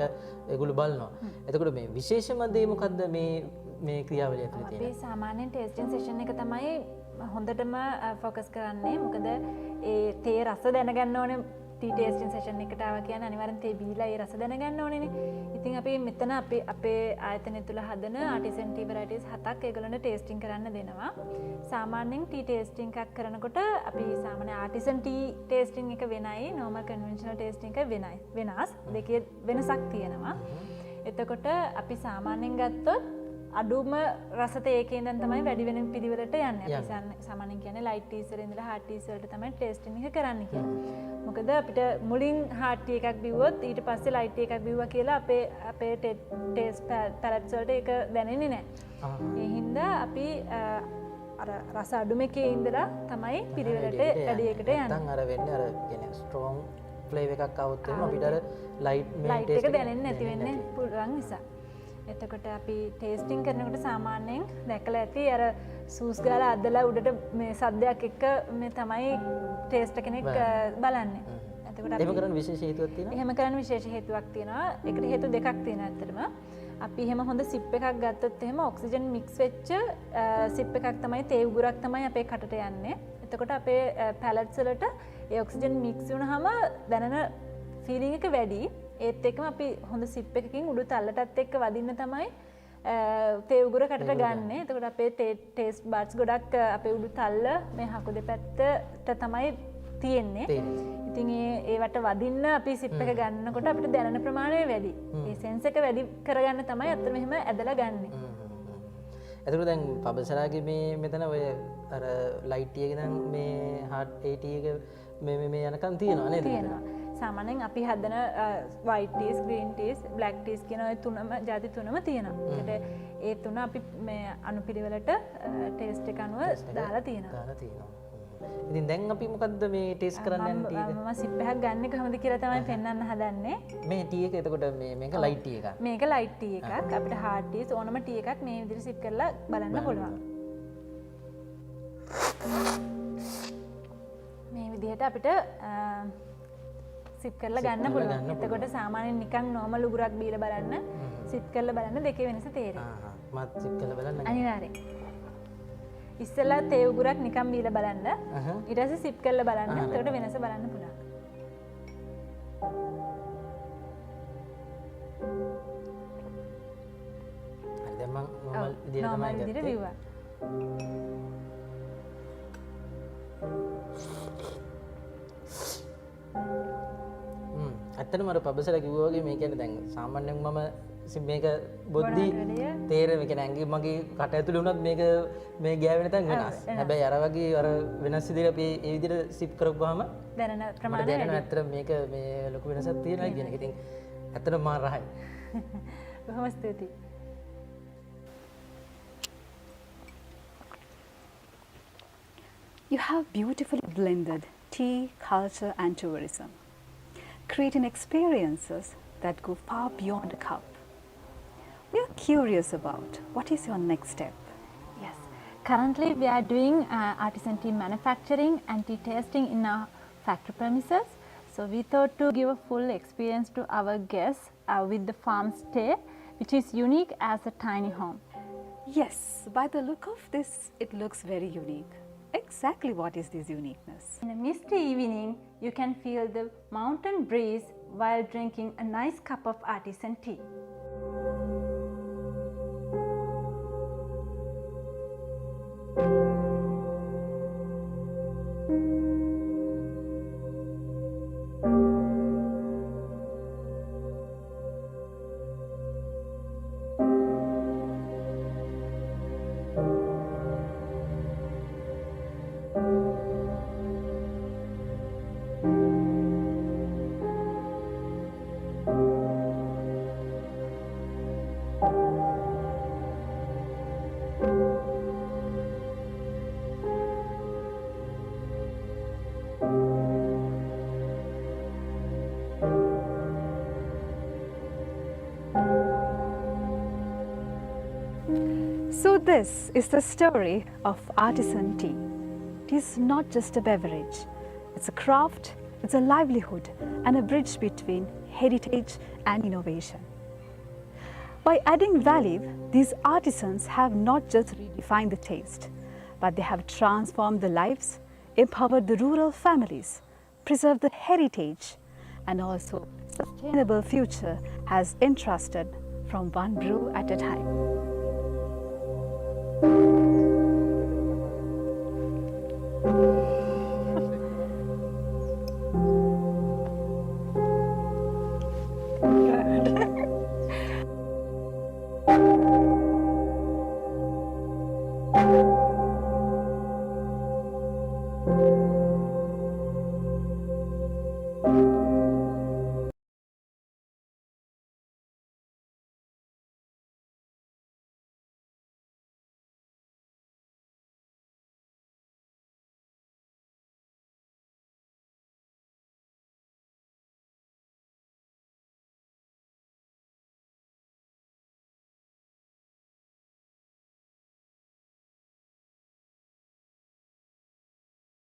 I: ඒගොල්ලෝ බලනවා. එතකොට මේ විශේෂම දේ මොකද්ද මේ ක්‍රියාවලිය ඇතුලේ තියෙන්නේ?
M: අපි සාමාන්‍යයෙන් ටේස්ටිං සෙෂන් එක තමයි හොඳටම ફોકස් කරන්නේ. මොකද ඒ තේ රස දැනගන්න ඕනේ ටී ටේස්ටින් සෙෂන් එකට ආවා කියන්නේ අනිවාර්යෙන් තේ බීලා ඒ රස දැනගන්න ඕනේනේ. ඉතින් අපි මෙතන අපේ ආයතනය තුල හදන ආටිසන් ටී වෙරයිටිස් 7ක් ඒගොල්ලන්ට ටේස්ටිං කරන්න දෙනවා. සාමාන්‍යයෙන් ටී ටේස්ටිං එකක් කරනකොට අපි සාමාන්‍ය ආටිසන් ටී ටේස්ටිං එක වෙනයි නෝමල් කන්වෙන්ෂනල් ටේස්ටිං එක වෙනස්. දෙකේ වෙනසක් තියෙනවා. එතකොට අපි සාමාන්‍යයෙන් ගත්තොත් අඩුම රස තේකෙන් දැන් තමයි වැඩි වෙන පිළිවෙලට යන්නේ. අපි සාමාන්‍යයෙන් කියන්නේ ලයිට් ටීස් වල ඉඳලා හાર્ඩ් ටීස් වලට තමයි ටේස්ටිං එක කරන්න කියන්නේ. මොකද අපිට මුලින් හાર્ඩ් ටී එකක් බිව්වොත් ඊට පස්සේ ලයිට් ටී එකක් බිව්වා කියලා අපේ ටේස්ට් පැලට්ස් වලට ඒක දැනෙන්නේ නැහැ. ඒ හින්දා අපි අර රස අඩුම එකේ ඉඳලා තමයි පිළිවෙලට වැඩි එකට යන්නේ.
I: නැත්නම් අර වෙන්නේ අර කියන්නේ ස්ට්‍රෝං ෆ්ලේවර් එකක් આવොත් එහෙම අපිට අර ලයිට්
M: එක දැනෙන්නේ නැති වෙන්නේ පුළුවන් නිසා. එතකොට අපි ටේස්ටිං කරනකොට සාමාන්‍යයෙන් දැකලා ඇති අර සූස් ගාලා අදලා උඩට මේ සද්දයක් එක්ක මේ තමයි ටේස්ට් කෙනෙක් බලන්නේ. එතකොට අපි
I: එහෙම කරන්න විශේෂ හේතුවක් තියෙනවා?
M: එහෙම කරන්න විශේෂ හේතුවක් තියෙනවා. ඒකට හේතු දෙකක් තියෙනවා ඇත්තටම. අපි එහෙම හොඳ සිප් එකක් ගත්තොත් එහෙම ඔක්සිජන් මික්ස් වෙච්ච සිප් එකක් තමයි තේ උගුරක් තමයි අපේ කටට යන්නේ. එතකොට අපේ පැලට්ස් වලට ඒ ඔක්සිජන් මික්ස් වුණාම දැනෙන ෆීලිං එක වැඩි. ඒත් එක්කම අපි හොඳ සිප් එකකින් උඩු තල්ලටත් එක්ක වදින්න තමයි තේ උගුර කටට ගන්න. එතකොට අපේ ටේස්ට් බඩ්ස් ගොඩක් අපේ උඩු තල්ල මේ හකු දෙපැත්තට තමයි තියෙන්නේ. ඉතින් ඒවට වදින්න අපි සිප් එක ගන්නකොට අපිට දැනෙන ප්‍රමාණය වැඩි. ඒ සෙන්ස් එක වැඩි කරගන්න තමයි අතන මෙහෙම ඇදලා ගන්නෙ.
I: එතකොට දැන් පබසරාගේ මේ මෙතන ඔය අර ලයිට් ටී එක දැන් මේ හાર્ඩ් ටී එක මේ යනකම් තියෙනවා නේද?
M: තියෙනවා. සාමාන්‍යයෙන් අපි හදන white teas, green teas, black teas කියන ඔය තුනම ಜಾති තුනම තියෙනවා. ඒකට ඒ තුන අපි මේ අනුපිළිවෙලට ටේස්ට් එක අනුව දාලා තියෙනවා.
I: ඉතින් දැන් අපි මොකද්ද මේ ටේස්ට් කරන්න යන්නේ ටී එක?
M: මම සිප් එකක් ගන්න කොහොමද කියලා තමයි පෙන්වන්න හදන්නේ.
I: මේ ටී එක එතකොට මේක ලයිට් ටී එකක්.
M: මේක ලයිට් ටී එකක්. අපිට hard teas ඕනම ටී එකක් මේ විදිහට සිප් කරලා බලන්න පුළුවන්. මේ විදිහට අපිට සිප් කරලා ගන්න පුළුවන්. එතකොට සාමාන්‍යයෙන් නිකන් නෝමල් උගුරක් බීලා බලන්න, සිප් කරලා බලන්න දෙකේ වෙනස තේරෙයි.
I: මත් සිප් කරලා බලන්න.
M: අනිවාර්යෙන්. ඉස්සෙල්ලා තේ උගුරක් නිකන් බීලා බලන්න. ඊට පස්සේ සිප් කරලා බලන්න. එතකොට වෙනස බලන්න පුළුවන්.
I: හරි දැන් මම නෝමල් විදියට තමයි
M: ගත්තේ.
I: ඇත්තටම අර පබසල කිව්වා වගේ මේ කියන්නේ දැන් සාමාන්‍යයෙන් මම මේක බොද්දි තේරෙම කියන්නේ ඇඟි මගේ කට ඇතුලේ වුණත් මේක මේ ගෑවෙන තැන් වෙනස්. හැබැයි අර වගේ අර වෙනස් විදිහට අපි ඒ විදිහට සිප් කරපුවාම
M: දැනෙන ප්‍රමාණය
I: දැනෙන ඇත්තට මේක මේ ලොකු වෙනසක් තියෙනවා කියන එක. ඉතින් ඇත්තටම මා රහයි.
M: බොහොම ස්තුතියි.
J: You have beautifully blended tea, culture and tourism, creating experiences that go far beyond a cup. We are curious about what is your next step?
M: Yes, currently we are doing artisan tea manufacturing and tea tasting in our factory premises. So we thought to give a full experience to our guests with the farm stay, which is unique as a tiny home.
J: Yes, by the look of this, it looks very unique. Exactly what is this uniqueness?
M: In a misty evening, you can feel the mountain breeze while drinking a nice cup of artisan tea.
J: So this is the story of artisan tea. It is not just a beverage. It's a craft, it's a livelihood and a bridge between heritage and innovation. By adding value, these artisans have not just redefined the taste, but they have transformed the lives, empowered the rural families, preserve the heritage and also sustainable future has entrusted from one brew at a time.